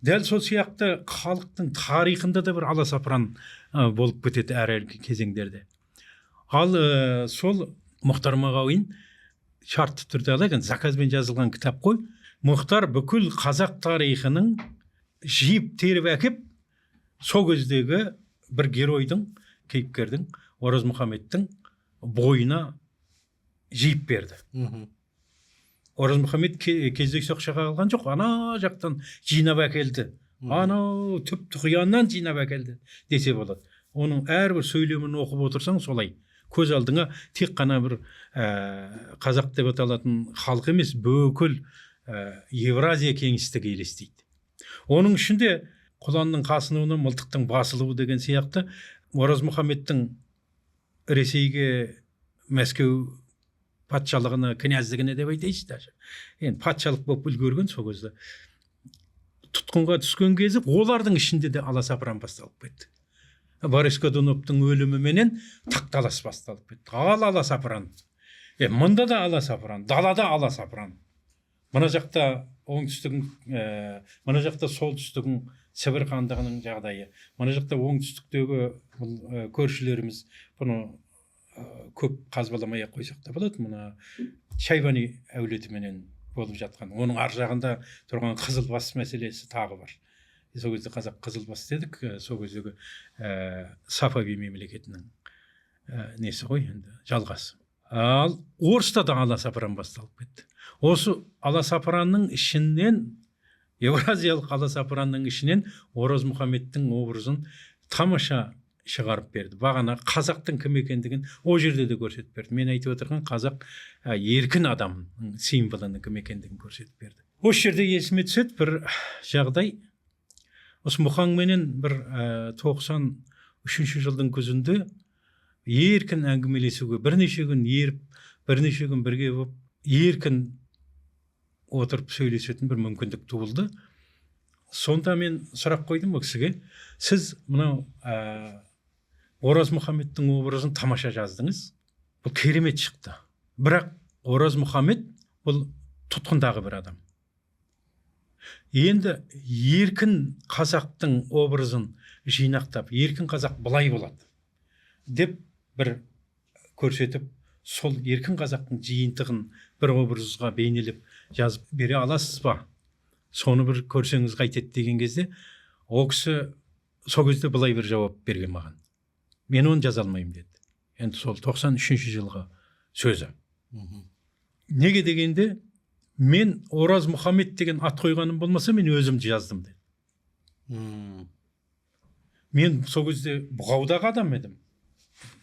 Дәл сол сияқты халықтың тарихында да бір аласапыран болып кетеді әр кезеңдерде. Ал сол Мұхтар Мағауин шартты түрде алайық, заказбен жазылған кітап қой. Мұхтар бүкіл қазақ тарихының жиып теріп әкеп, сол кездегі бір геройдың, кейіпкердің, Ораз Мұхаммедтің бойына жиып берді. Ораз Мұхаммед кездейсоқ шыға алған жоқ, ана жақтан жинап әкелді. Анау түп тұқияннан жинап әкелді десе болады. Оның әрбір сөйлемін оқып отырсаң солай. Көз алдыңа тек қана бір қазақ деп аталатын халық емес, бүкіл Евразия кеңістігі елестейді. Оның ішінде құланның қасынуына мылтықтың басылуы деген сияқты Ораз Мұхаммедтің Ресейге, Мәскеу патшалығына, князьдігіне деп айтайыншы даже. Енді патшалық болып үлгерген сол кезде. Тұтқынға түскен кезі олардың ішінде де аласапыран басталып кетті. Борис Годуновтың өліміменен тақталас басталып кетті. Аласапыран. Мұнда да аласапыран, далада аласапыран. Мына жақта мына жақта солтүстігің Сібір хандығының жағдайы. Мына жақта оңтүстіктегі көршілеріміз, бұны көп қазбаламай қойсақ та болады. Мына Шайбани әулетіменен болып жатқан. Оның ар жағында тұрған Қызылбас мәселесі тағы бар. Сол кезде қазақ Қызылбас дедік, сол кездегі Сафави мемлекетінің несі ғой енді, жалғасы. Ал орыста да аласапыран басталып кетті. Осы аласапыранның ішінен, Еуразиялық аласапыранның ішінен Ораз Мұхаммедтің образын тамаша шығарып берді. Бағана қазақтың кім екендігін ол жерде де көрсетіп берді. Мен айтып отырған қазақ еркін адамның символының кім екендігін көрсетіп берді. Осы жерде есіме түседі бір жағдай. Осы Мұхаңменен бір 93 жылдың күзінде еркін әңгімелесуге, бірнеше күн еріп, бірнеше күн бірге болып, еркін отырып сөйлесетін бір мүмкіндік туылды. Сонда мен сұрақ қойдым ол кісіге, сіз мынау Ораз Мұхаммедтің образын тамаша жаздыңыз, бұл керемет шықты. Бірақ Ораз Мұхаммед бұл тұтқындағы бір адам. Енді еркін қазақтың образын жинақтап, еркін қазақ былай болады деп бір көрсетіп, сол еркін қазақтың жиынтығын бір образға бейнелеп жазып бере аласыз ба? Соны бір көрсеңіз қайтеді деген кезде, ол кісі сол кезде былай бір жауап берген маған. Мен оны жаза алмаймын деді. Енді сол 93 жылғы сөзі. Неге дегенде, мен Ораз Мұхаммед деген ат қойғаным болмаса, мен өзімді жаздым деді. Мен сол кезде Бұғаудағы адам едім.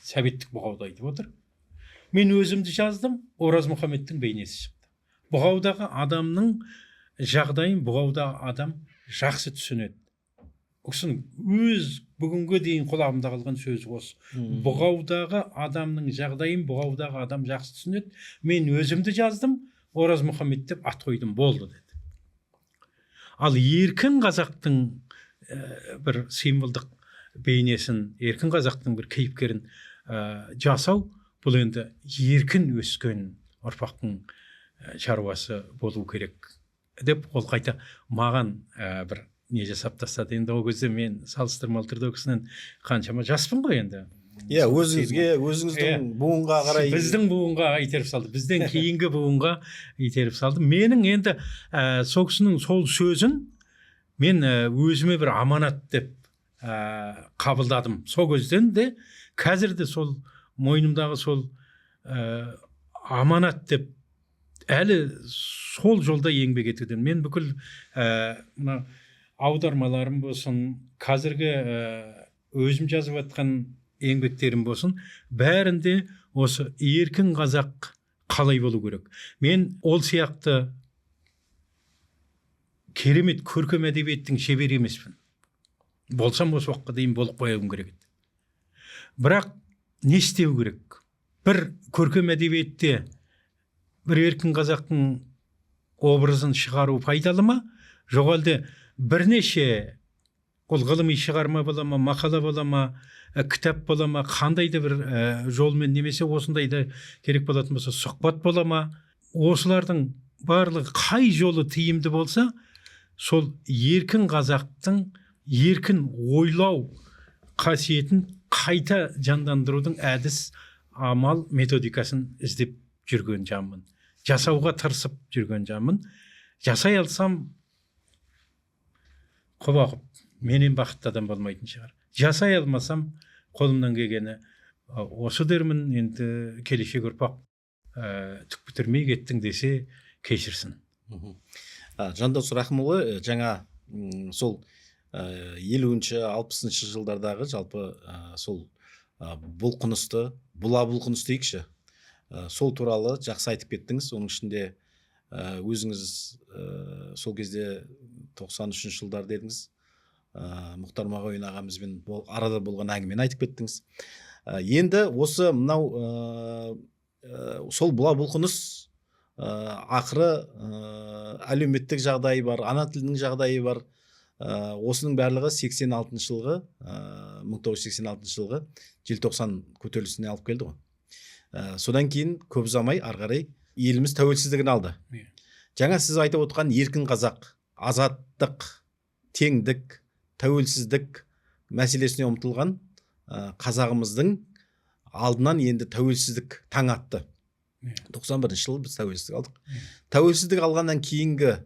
Сәбеттік Бұғауда айтып отыр. Мен өзімді жаздым, Ораз Мұхаммедтің бейнесі шықты. Бұғаудағы адамның жағдайын Бұғаудағы адам жақсы түсінеді. Осының өз бүгінгі дейін құлағымда қалған сөзі осы. Бұғаудағы адамның жағдайын Бұғаудағы адам жақсы түсінеді. Мен өзімді жаздым, Ораз Мұхаммед деп ат қойдым, болды деді. Ал еркін қазақтың бір символдық бейнесін, еркін қазақтың бір кейіпкерін жасау, бұл енді еркін өскен ұрпақтың шаруасы болу керек деп ол қайта маған бір не жасап тастады. Енді ол кезде мен салыстырмалы түрде ол кісінен қаншама жаспын ғой енді. Иә, өзіңіздің буынға қарай. Біздің буынға итеріп салды. Бізден кейінгі буынға итеріп салды. Менің енді сол кісінің сол сөзін мен өзіме бір аманат деп қабылдадым. Сол кезден де қазір де сол мойнымдағы сол аманат деп әлі сол жолда еңбек етуден. Мен бүкіл мына аудармаларым болсын, қазіргі өзім жазып жатқан еңбектерім болсын, бәрінде осы еркін қазақ қалай болу керек. Мен ол сияқты керемет көркем әдебиеттің шебері емеспін. Болсам осы уақытқа дейін болып қоюым керек еді. Бірақ не істеу керек? Бір көркем әдебиетте бір еркін қазақтың образын шығару пайдалы ма? Жоқ әлде бірнеше, ол ғылыми шығарма бола ма, мақала бола ма, кітап бола ма, қандай да бір жолмен, немесе осындай да керек болатын болса сұхбат бола ма, осылардың барлығы қай жолы тиімді болса, сол еркін қазақтың еркін ойлау қасиетін қайта жандандырудың әдіс, амал, методикасын іздеп жүрген жанмын. Жасауға тырысып жүрген жанмын. Жасай алсам, құба-құп, менен бақытты адам болмайтын шығар. Жасай алмасам, қолымнан келгені осы дермін, енді келешек ұрпақ түк бітірмей кеттің десе кешірсін. Жандос Рахымұлы жаңа сол 50-60 жылдардағы жалпы сол бұлқынысты, бұлқыныс дейікші, сол туралы жақсы айтып кеттіңіз. Оның ішінде өзіңіз сол кезде 93 жылдар дедіңіз, Мұхтар Мағауин ағамызбен арада болған әңгімені айтып кеттіңіз. Енді осы мынау сол бұлқыныс ақыры әлеуметтік жағдайы бар, ана тілінің жағдайы бар. Осының барлығы 86 жылғы 1986 жылғы желтоқсан көтерілісіне алып келді ғой. Содан кейін көп ұзамай ары қарай еліміз тәуелсіздігін алды. Жаңа сіз айтып отырған еркін қазақ, азаттық, теңдік, тәуелсіздік мәселесіне ұмтылған қазағымыздың алдынан енді тәуелсіздік таң атты. 91 жылы біз тәуелсіздік алдық. Тәуелсіздік алғаннан кейінгі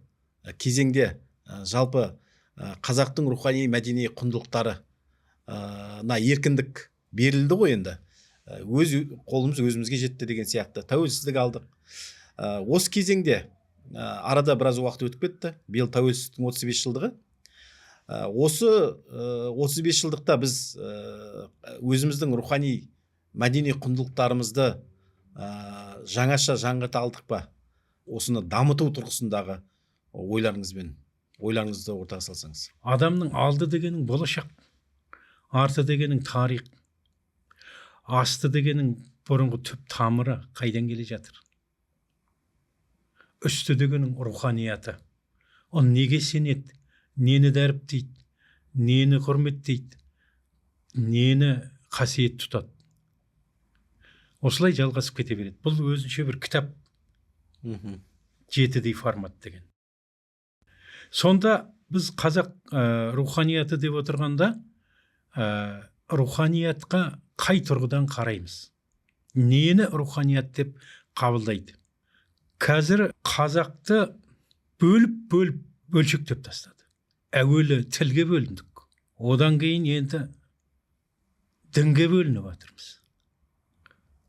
кезеңде жалпы қазақтың рухани мәдени құндылықтары еркіндік берілді ғой енді. Өз қолымыз өзімізге жетті деген сияқты тәуелсіздік алдық. Осы кезеңде арада біраз уақыт өтіп кетті. Биыл тәуелсіздіктің 35 жылдығы. Осы 35 жылдықта біз өзіміздің рухани мәдени құндылықтарымызды жаңаша жаңғырта алдық па? Осыны дамыту тұрғысындағы ойларыңызды ортаға салсаңыз. Адамның алды дегенің болашақ, арты дегенің тарих, асты дегенің бұрынғы түп тамыры қайдан келе жатыр? Үсті дегенің руханияты. Ол неге сенеді, нені дәріптейді, нені құрметтейді, нені қасиет тұтады. Осылай жалғасып кете береді. Бұл өзінше бір кітап, 7D формат деген. Сонда біз қазақ руханияты деп отырғанда руханиятқа қай тұрғыдан қараймыз? Нені руханият деп қабылдайды? Қазір қазақты бөліп бөлшектеп тастады. Әуелі тілге бөліндік. Одан кейін енді дінге бөлініп жатырмыз.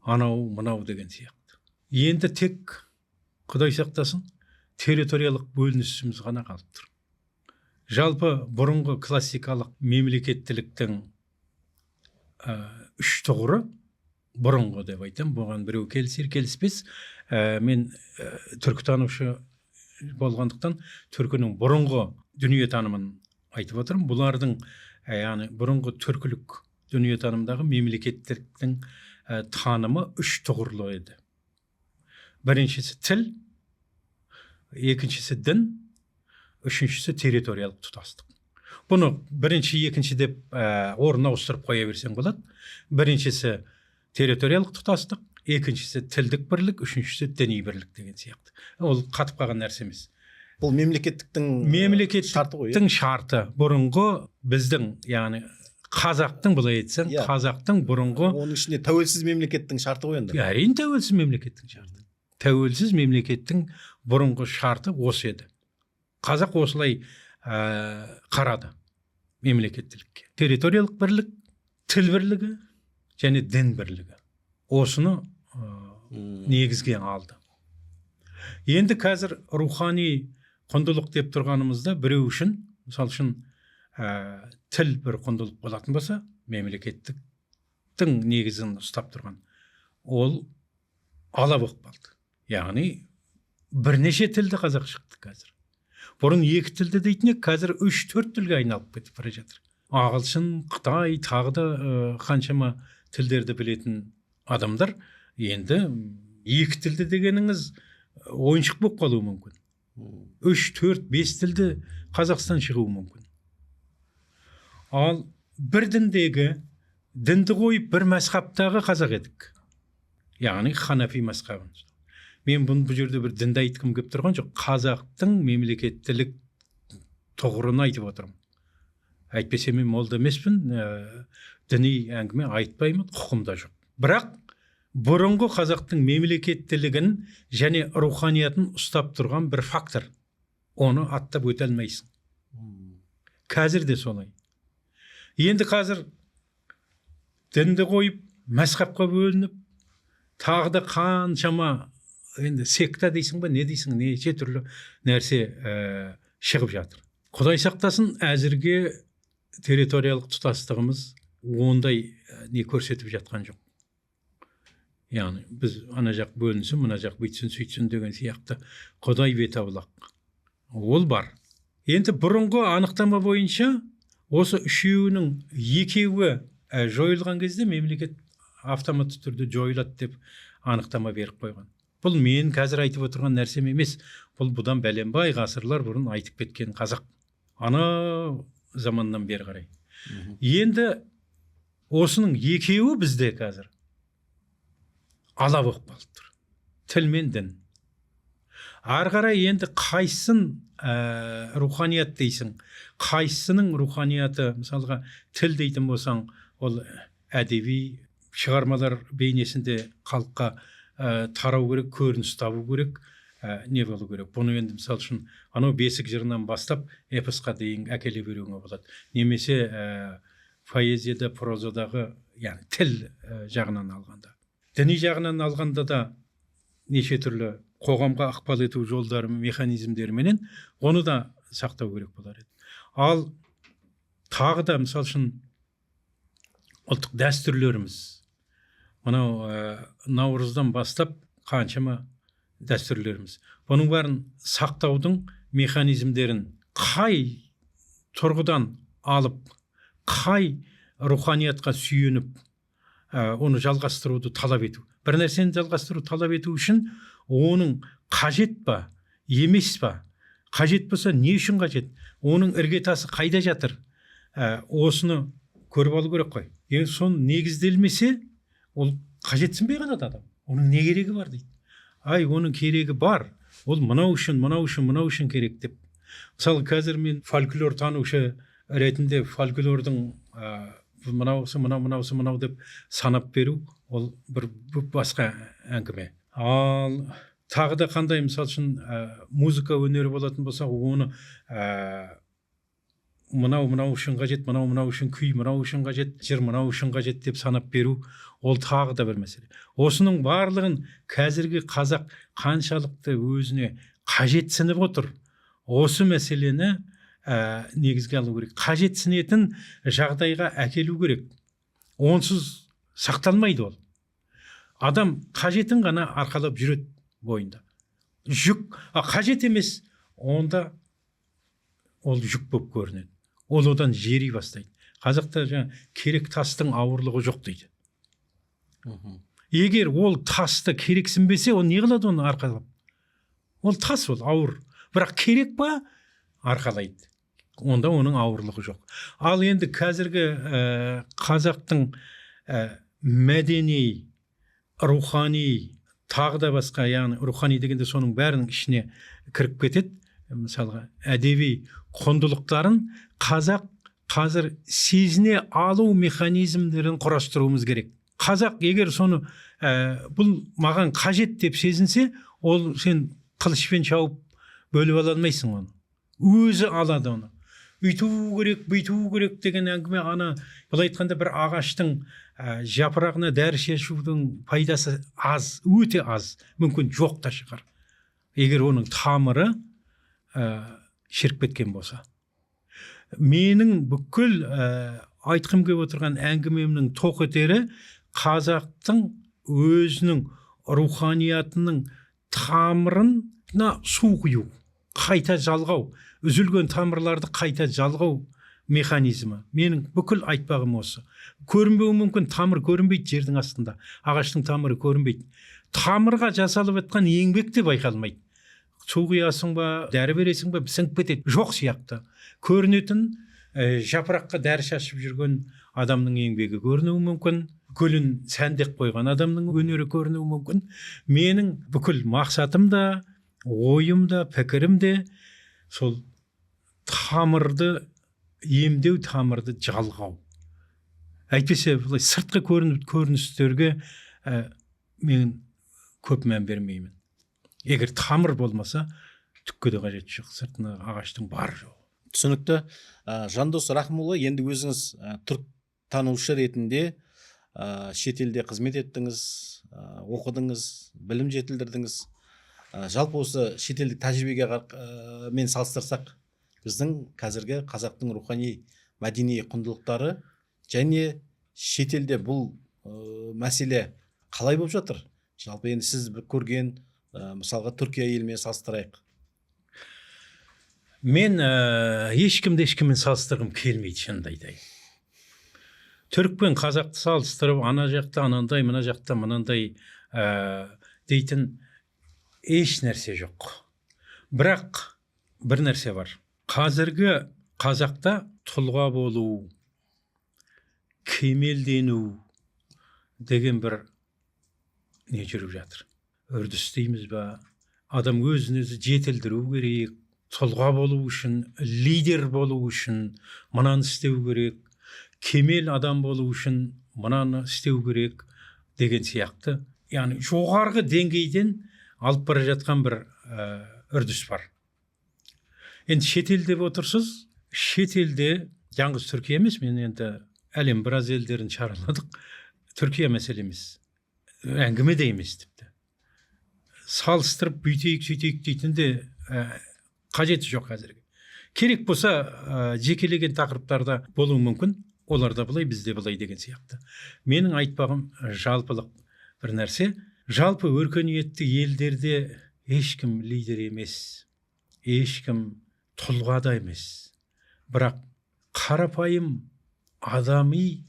Анау мынау деген сияқты. Енді тек Құдай сақтасын, территориялық бөлінісіміз ғана қалып тұр. Жалпы бұрынғы классикалық мемлекеттіліктің үш тұғыры, бұрынғы деп айтам, бұған біреу келісер келіспес. Мен түркітанушы болғандықтан түркінің бұрынғы дүниетанымын айтып отырмын. Бұлардың яғни бұрынғы түркілік дүниетанымдағы мемлекеттіліктің танымы үш тұғырлы еді. Біріншісі тіл, екіншісі дін, үшіншісі территориялық тұтастық. Бұны бірінші, екінші деп орнына ауыстырып қоя берсең болады. Біріншісі территориялық тұтастық, екіншісі тілдік бірлік, үшіншісі діни бірлік деген сияқты. Ол қатып қалған нәрсе емес. Бұл мемлекеттің шарты ғой. Шарты бұрынғы біздің, яғни қазақтың, былай айтсаң, қазақтың бұрынғы. Оның ішінде тәуелсіз мемлекеттің шарты ғой енді. Әрине тәуелсіз мемлекеттің шарты. Тәуелсіз мемлекеттің бұрынғы шарты осы еді. Қазақ осылай қарады мемлекеттілікке. Территориялық бірлік, тіл бірлігі және дін бірлігі. Осыны негізге алды. Енді қазір рухани құндылық деп тұрғанымызда біреу үшін, мысалы үшін тіл бір құндылық болатын болса, мемлекеттіктің негізін ұстап тұрған, ол ала болып қалды. Яғни бірнеше тілді қазақ шықты қазір. Бұрын екі тілді дейтін, қазір 3-4 тілге айналып кетіп бара жатыр. Ағылшын, Қытай, тағы да қаншама тілдерді білетін адамдар енді екі тілді дегеніңіз ойыншық болып қалуы мүмкін. 3-4-5 тілді Қазақстан шығуы мүмкін. Ал бір дінді қойып бір мазхабтағы қазақ едік. Яғни Ханафи мазхабын. Мен бұл жерде бір дінді айтқым келіп тұрған жоқ. Қазақтың мемлекеттілік тұғырын айтып отырмын. Әйтпесе мен молда емеспін, діни әңгіме айтпаймын, құқымда жоқ. Бірақ бұрынғы қазақтың мемлекеттілігін және руханиятын ұстап тұрған бір фактор. Оны аттап өте алмайсың. Қазір де солай. Енді қазір дінді қойып, мазхабқа бөлініп, тағы да қаншама енді секта дейсің ба, не дейсің, неше түрлі нәрсе шығып жатыр. Құдай сақтасын, әзірге территориялық тұтастығымыз ондай не көрсетіп жатқан жоқ. Яғни біз ана жақ бөлінсін, мына жақ бүйтсін, сөйтсін деген сияқты Құдай бет аулақ. Ол бар. Енді бұрынғы анықтама бойынша осы үшеуінің екеуі жойылған кезде мемлекет автоматты түрде жойылады деп анықтама беріп қойған. Бұл мен қазір айтып отырған нәрсем емес. Бұл бұдан бәленбай ғасырлар бұрын айтып кеткен қазақ. Ана заманнан бері қарай. Енді осының екеуі бізде қазір ала болып қалып тұр. Тіл мен дін. Ары қарай енді қайсың руханият дейсің, қайсының руханияты, мысалға тіл дейтін болсаң, ол әдеби шығармалар бейнесінде халыққа тарау керек, көрініс табу керек, не болу керек. Бұны енді мысалы үшін анау бесік жырынан бастап эпосқа дейін әкеле беруіңе болады. Немесе поэзияда, прозадағы, яғни тіл жағынан алғанда. Діни жағынан алғанда да неше түрлі қоғамға ықпал ету жолдары, механизмдеріменен оны да сақтау керек болар еді. Ал тағы да мысалы үшін ұлттық дәстүрлеріміз, мынау наурыздан бастап қаншама дәстүрлеріміз. Бұның бәрін сақтаудың механизмдерін қай тұрғыдан алып, қай руханиятқа сүйеніп, оны жалғастыруды талап ету. Бір нәрсені жалғастыру талап ету үшін оның қажет па, емес па? Қажет болса, не үшін қажет? Оның іргетасы қайда жатыр? Осыны көріп алу керек қой. Егер соны негізделмесе, ол қажетсінбей қалады адам. Оның не керегі бар дейді. Оның керегі бар. Ол мынау үшін керек деп. Мысалы, қазір мен фольклор танушы ретінде фольклордың мынау деп санап беру, ол бір басқа әңгіме. Ал тағы да қандай, мысалы үшін музыка өнері болатын болса, оны мынау үшін қажет, мынау үшін күй, мынау үшін қажет, жыр мынау үшін қажет деп санап беру, ол тағы да бір мәселе. Осының барлығын қазіргі қазақ қаншалықты өзіне қажетсініп отыр, осы мәселені негізге алу керек. Қажетсінетін жағдайға әкелу керек. Онсыз сақталмайды ол. Адам қажетін ғана арқалап жүреді бойында. Жүк, қажет емес, онда ол жүк болып көрінеді. Ол одан жери бастайды. Қазақта керек тастың ауырлығы жоқ дейді. Егер ол тасты керексінбесе, ол не қылады оны арқалап? Ол тас, ол ауыр. Бірақ керек па? Арқалайды. Онда оның ауырлығы жоқ. Ал енді қазіргі қазақтың мәдени, рухани, тағы да басқа, яғни рухани дегенде соның бәрінің ішіне кіріп кетеді. Мысалға, әдеби құндылықтарын қазақ қазір сезіне алу механизмдерін құрастыруымыз керек. Қазақ егер соны бұл маған қажет деп сезінсе, ол сен қылышпен шауып бөліп ала алмайсың оны. Өзі алады оны. Үйту керек, бүйту керек деген әңгіме, былай айтқанда бір ағаштың жапырағына дәрі шешудің пайдасы аз, өте аз, мүмкін жоқ та шығар. Егер оның тамыры шіріп кеткен болса. Менің бүкіл айтқым келіп отырған әңгімемнің тоқ етері қазақтың өзінің руханиятының тамырына су құю, қайта жалғау, үзілген тамырларды қайта жалғау механизмі. Менің бүкіл айтпағым осы. Көрінбеуі мүмкін, тамыр көрінбейді жердің астында, ағаштың тамыры көрінбейді. Тамырға жасалып жатқан еңбек те байқалмайды. Су құясың ба, дәрі бересің ба, сіңіп кетеді. Жоқ сияқты. Көрінетін жапыраққа дәрі шашып жүрген адамның еңбегі көрінуі мүмкін. Гүлін сәндеп қойған адамның өнері көрінуі мүмкін. Менің бүкіл мақсатым да, ойым да, пікірім де сол тамырды емдеу, тамырды жалғау. Әйтпесе, сыртқы көріністерге мен көп мән бермеймін. Егер тамыр болмаса, түкке де қажет жоқ, сыртына ағаштың бар жоқ. Түсінікті. Жандос Рахымұлы, енді өзіңіз түрк танушы ретінде шетелде қызмет еттіңіз, оқыдыңыз, білім жетілдірдіңіз. Жалпы осы шетелдік тәжірибеге мен салыстырсақ, біздің қазіргі қазақтың рухани мәдени құндылықтары және шетелде бұл мәселе қалай болып жатыр? Жалпы енді сіз көрген, мысалға Түркия елімен салыстырайық. Мен ешкіммен салыстырғым келмейді, шынымды айтайын. Түрік пен қазақты салыстырып, ана жақта анандай, мына жақта мынандай дейтін еш нәрсе жоқ. Бірақ бір нәрсе бар. Қазіргі қазақта тұлға болу, кемелдену деген бір не жүріп жатыр. Үрдіс дейміз ба? Адам өзін өзі жетілдіру керек, тұлға болу үшін, лидер болу үшін мынаны істеу керек, кемел адам болу үшін мынаны істеу керек деген сияқты яғни жоғарғы деңгейден алып бара жатқан бір үрдіс бар. Енді шетел деп отырсыз, шетелде жаңғыз Түркия емес, мен енді әлем біраз елдерін шараладық. Түркия мәселе емес, әңгіме де емес тіпті. Салыстырып бүйтейік сөйтейік дейтін де қажеті жоқ әзірге. Керек болса жекелеген тақырыптарда болуы мүмкін, оларда былай, бізде былай деген сияқты. Менің айтпағым жалпылық бір нәрсе. Жалпы өркениетті елдерде ешкім лидер емес, ешкім тұлғада емес. Бірақ қарапайым адами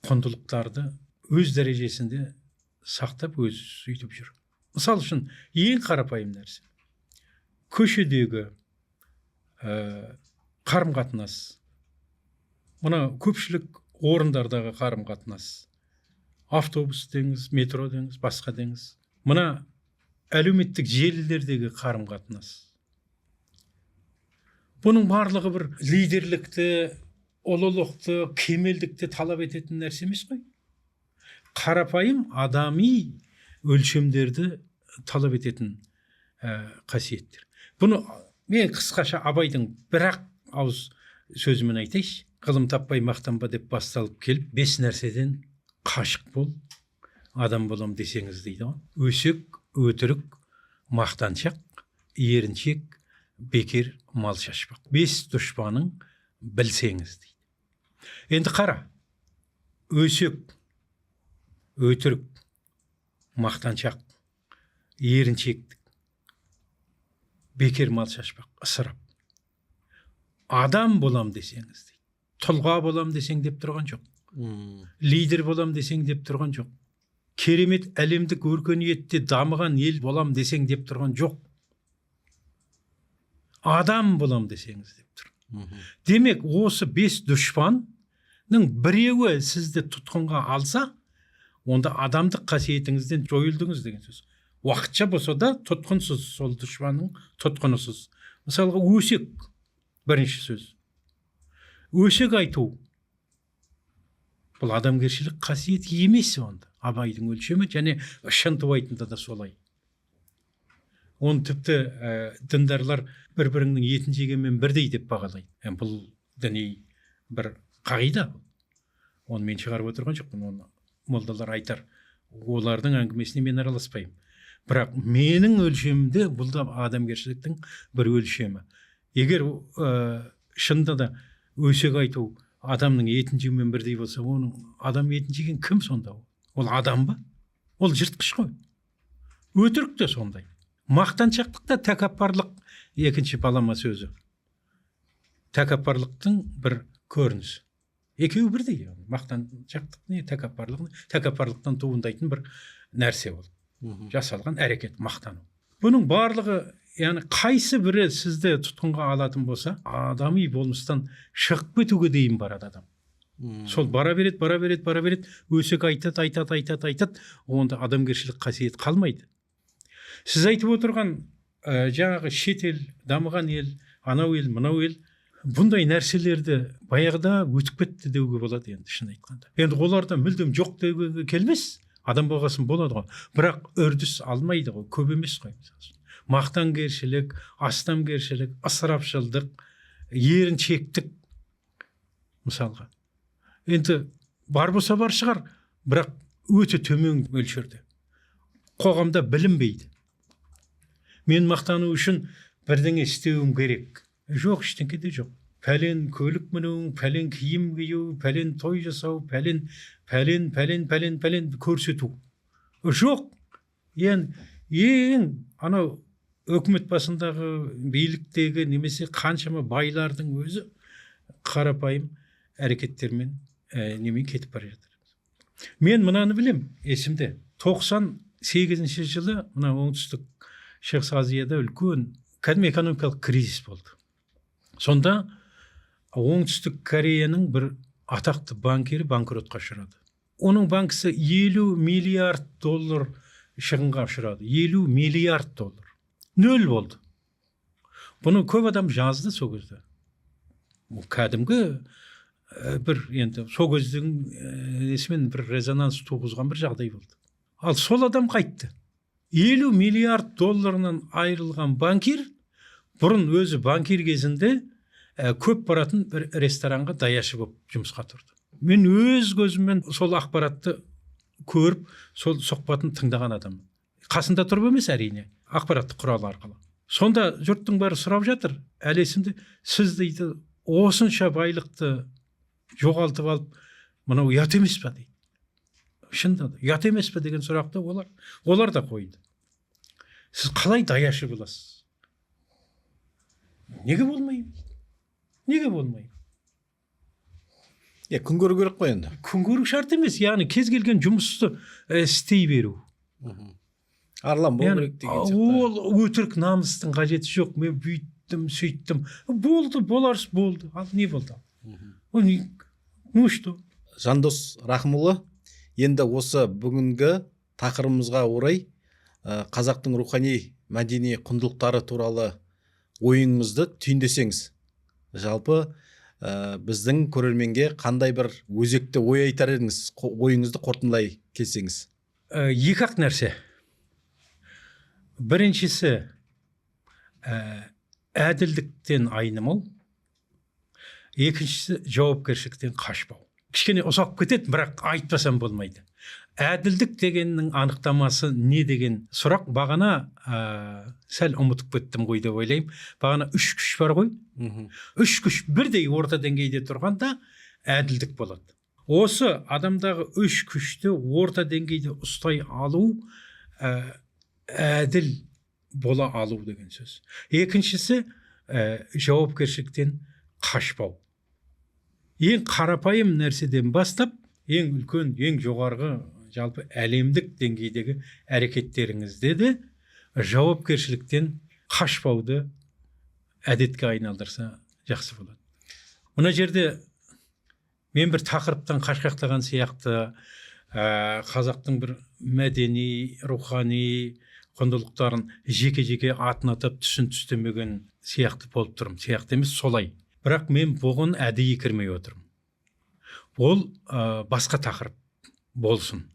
құндылықтарды өз дәрежесінде сақтап өз сөйтіп жүр. Мысал үшін, ең қарапайым нәрсе. Көшедегі қарым-қатынас, мына көпшілік орындардағы қарым-қатынас, автобус деңіз, метро деңіз, басқа деңіз. Мына әлеуметтік желілердегі қарым-қатынас. Бұның барлығы бір лидерлікті, ұлылықты, кемелдікті талап ететін нәрсе емес қой. Қарапайым адами өлшемдерді талап ететін қасиеттер. Бұны мен қысқаша Абайдың бірақ ауыз сөзімен айтайыншы. Ғылым таппай мақтанба деп басталып келіп, 5 нәрседен қашық бол, адам болам десеңіз дейді. Өсек, өтірік, мақтаншақ, еріншек, бекер, мал шашпақ. 5 дұшпаның білсеңіз дейді. Енді қара, өсек, өтірік, мақтаншақ, еріншектік, бекер, мал шашпақ, ысырап. Адам болам десеңіз дейді. Тұлға болам десең деп тұрған жоқ. Лидер болам десең деп тұрған жоқ. Керемет әлемдік өркениетте дамыған ел болам десең деп тұрған жоқ. Адам болам десеңіз деп тұр. Демек, осы 5 дұшпанның біреуі сізді тұтқынға алса, онда адамдық қасиетіңізден жойылдыңыз деген сөз. Уақытша болса да тұтқынсыз, сол дұшпанның тұтқынысыз. Мысалға, өсек бірінші сөз. Өсек айту бұл адамгершілік қасиет емес онда. Абайдың өлшемі және Шынтуайтында да солай. Оны тіпті діндарлар бір-бірінің етін жегенмен бірдей деп бағалайды. Бұл діни бір қағида. Оны мен шығарып отырған жоқпын, оны молдалар айтар. Олардың әңгімесіне мен араласпаймын. Бірақ менің өлшемімде бұл да адамгершіліктің бір өлшемі. Егер шынында да өсек айту адамның етін жеумен бірдей болса, оның адам етін жеген кім сонда? Ол адам ба? Ол жыртқыш қой. Өтірік те сондай. Мақтаншақтық та тәкаппарлық екінші балама сөзі. Тәкаппарлықтың бір көрінісі. Екеуі бірдей. Мақтаншақтық не, тәкаппарлықтан туындайтын бір нәрсе ол. Жасалған әрекет, мақтану. Бұның барлығы, яғни қайсы бірі сізді тұтқынға алатын болса, адами болмыстан шығып кетуге дейін барады адам. Сол бара береді, өсек айтады, онда адамгершілік қасиет қалмайды. Сіз айтып отырған жаңағы шетел, дамыған ел, анау ел, мынау ел, бұндай нәрселерді баяғыда өтіп кетті деуге болады енді, шын айтқанда. Енді оларда мүлдем жоқ деуге келмес, адам болғасын болады ғой. Бірақ үрдіс алмайды ғой, көп емес қой. Мақтангершілік, астамгершілік, ысырапшылдық, еріншектік мысалға. Енді бар болса бар шығар, бірақ өте төмен мөлшерде. Қоғамда білінбейді. Мен мақтану үшін бірдеңе істеуім керек. Жоқ, ештеңе де жоқ. Пәлен көлік мінуің, пәлен киім кию, пәлен той жасау, пәлен көрсету. Жоқ. Ең анау өкімет басындағы биліктегі немесе қаншама байлардың өзі қарапайым әрекеттермен немен кетіп бара жатыр. Мен мынаны білем, есімде. 98 жылы мына оңтүстік Шығыс Азияда үлкен кәдімгі экономикалық кризис болды. Сонда оңтүстік Кореяның бір атақты банкері банкротқа ұшырады. Оның банкісі 50 миллиард доллар шығынға ұшырады. 50 миллиард доллар. Нөл болды. Бұны көп адам жазды сол кезде. Кәдімгі бір енді сол кездің несімен бір резонанс туғызған бір жағдай болды. Ал сол адам қайтты. 50 миллиард долларынан айырылған банкир бұрын өзі банкир кезінде көп баратын бір ресторанға даяшы болып жұмысқа тұрды. Мен өз көзіммен сол ақпаратты көріп, сол сұхбатын тыңдаған адам. Қасында тұрып емес әрине, ақпараттық құрал арқылы. Сонда жұрттың бәрі сұрап жатыр, әлі есімде, сіз дейді осынша байлықты жоғалтып алып, мынау ұят емес па дейді. Шынында да ұят емес пе деген сұрақты олар да қойды. Сіз қалай даяшы боласыз? Неге болмаймын? Неге болмаймын? Күн көру керек қой енді. Күн көру шарт емес, яғни кез келген жұмысты істей беру. Арлан болу керек деген сияқты. Ол өтірік намыстың қажеті жоқ. Мен бүйттім, сөйттім. Болды, боларыз болды. Ал не болды? Ну что? Жандос Рахымұлы, енді осы бүгінгі тақырыбымызға орай қазақтың рухани мәдени құндылықтары туралы ойыңызды түйіндесеңіз. Жалпы біздің көрерменге қандай бір өзекті ой айтар едіңіз, ойыңызды қорытындылай келсеңіз. Екі-ақ нәрсе. Біріншісі әділдіктен айнымау, екіншісі жауапкершіліктен қашпау. Кішкене ұзап кетеді, бірақ айтпасам болмайды. Әділдік дегеннің анықтамасы не деген сұрақ бағана сәл ұмытып кеттім ғой деп ойлаймын. Бағана 3 күш бар ғой. 3 күш бірдей орта деңгейде тұрғанда әділдік болады. Осы адамдағы 3 күшті орта деңгейде ұстай алу әділ бола алу деген сөз. Екіншісі жауапкершіліктен қашпау. Ең қарапайым нәрседен бастап, ең үлкен, ең жоғарғы жалпы әлемдік деңгейдегі әрекеттеріңізде де жауапкершіліктен қашпауды әдетке айналдырса жақсы болады. Мына жерде мен бір тақырыптан қашқақтаған сияқты қазақтың бір мәдени, рухани құндылықтарын жеке-жеке атын атап түсін түстемеген сияқты болып тұрмын. Сияқты емес, солай. Бірақ мен бұғын әдейі кірмей отырмын. Ол басқа тақырып болсын.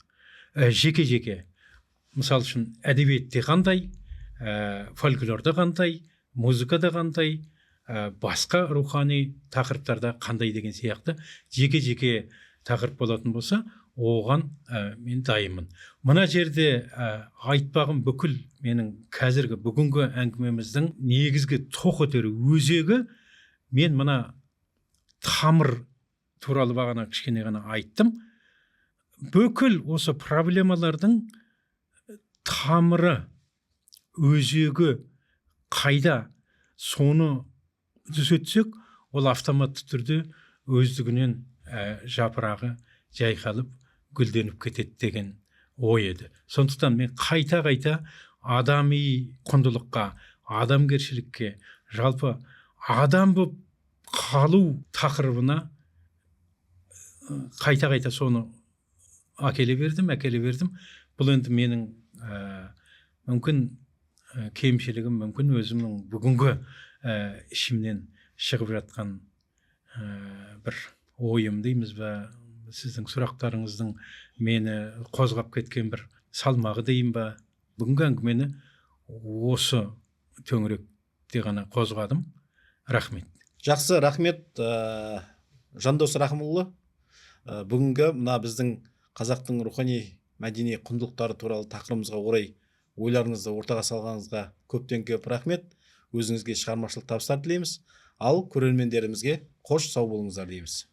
Жеке-жеке. Мысал үшін әдебиетте қандай, фольклорда қандай, музыкада қандай, басқа рухани тақырыптарда қандай деген сияқты жеке-жеке тақырып болатын болса, оған мен дайынмын. Мына жерде айтпағым бүкіл менің қазіргі бүгінгі әңгімеміздің негізгі тоқ етер өзегі, мен мына тамыр туралы бағана кішкене ғана айттым. Бүкіл осы проблемалардың тамыры, өзегі қайда, соны түзетсек, ол автоматты түрде өздігінен жапырағы жайқалып, гүлденіп кетеді деген ой еді. Сондықтан мен қайта-қайта адами құндылыққа, адамгершілікке, жалпы адам болып қалу тақырыбына қайта-қайта соны әкеле бердім. Бұл енді менің мүмкін кемшілігім, мүмкін өзімнің бүгінгі ішімнен шығып жатқан бір ойым дейміз бе, сіздің сұрақтарыңыздың мені қозғап кеткен бір салмағы дейін ба, бүгінгі әңгімені осы төңіректе ғана қозғадым. Рахмет. Жақсы, рахмет. Жандос Рахымұлы, бүгінгі мына біздің қазақтың рухани мәдени құндылықтары туралы тақырыбымызға орай ойларыңызды ортаға салғаныңызға көптен көп рахмет. Өзіңізге шығармашылық табыстар тілейміз. Ал көрермендерімізге қош сау болыңыздар дейміз.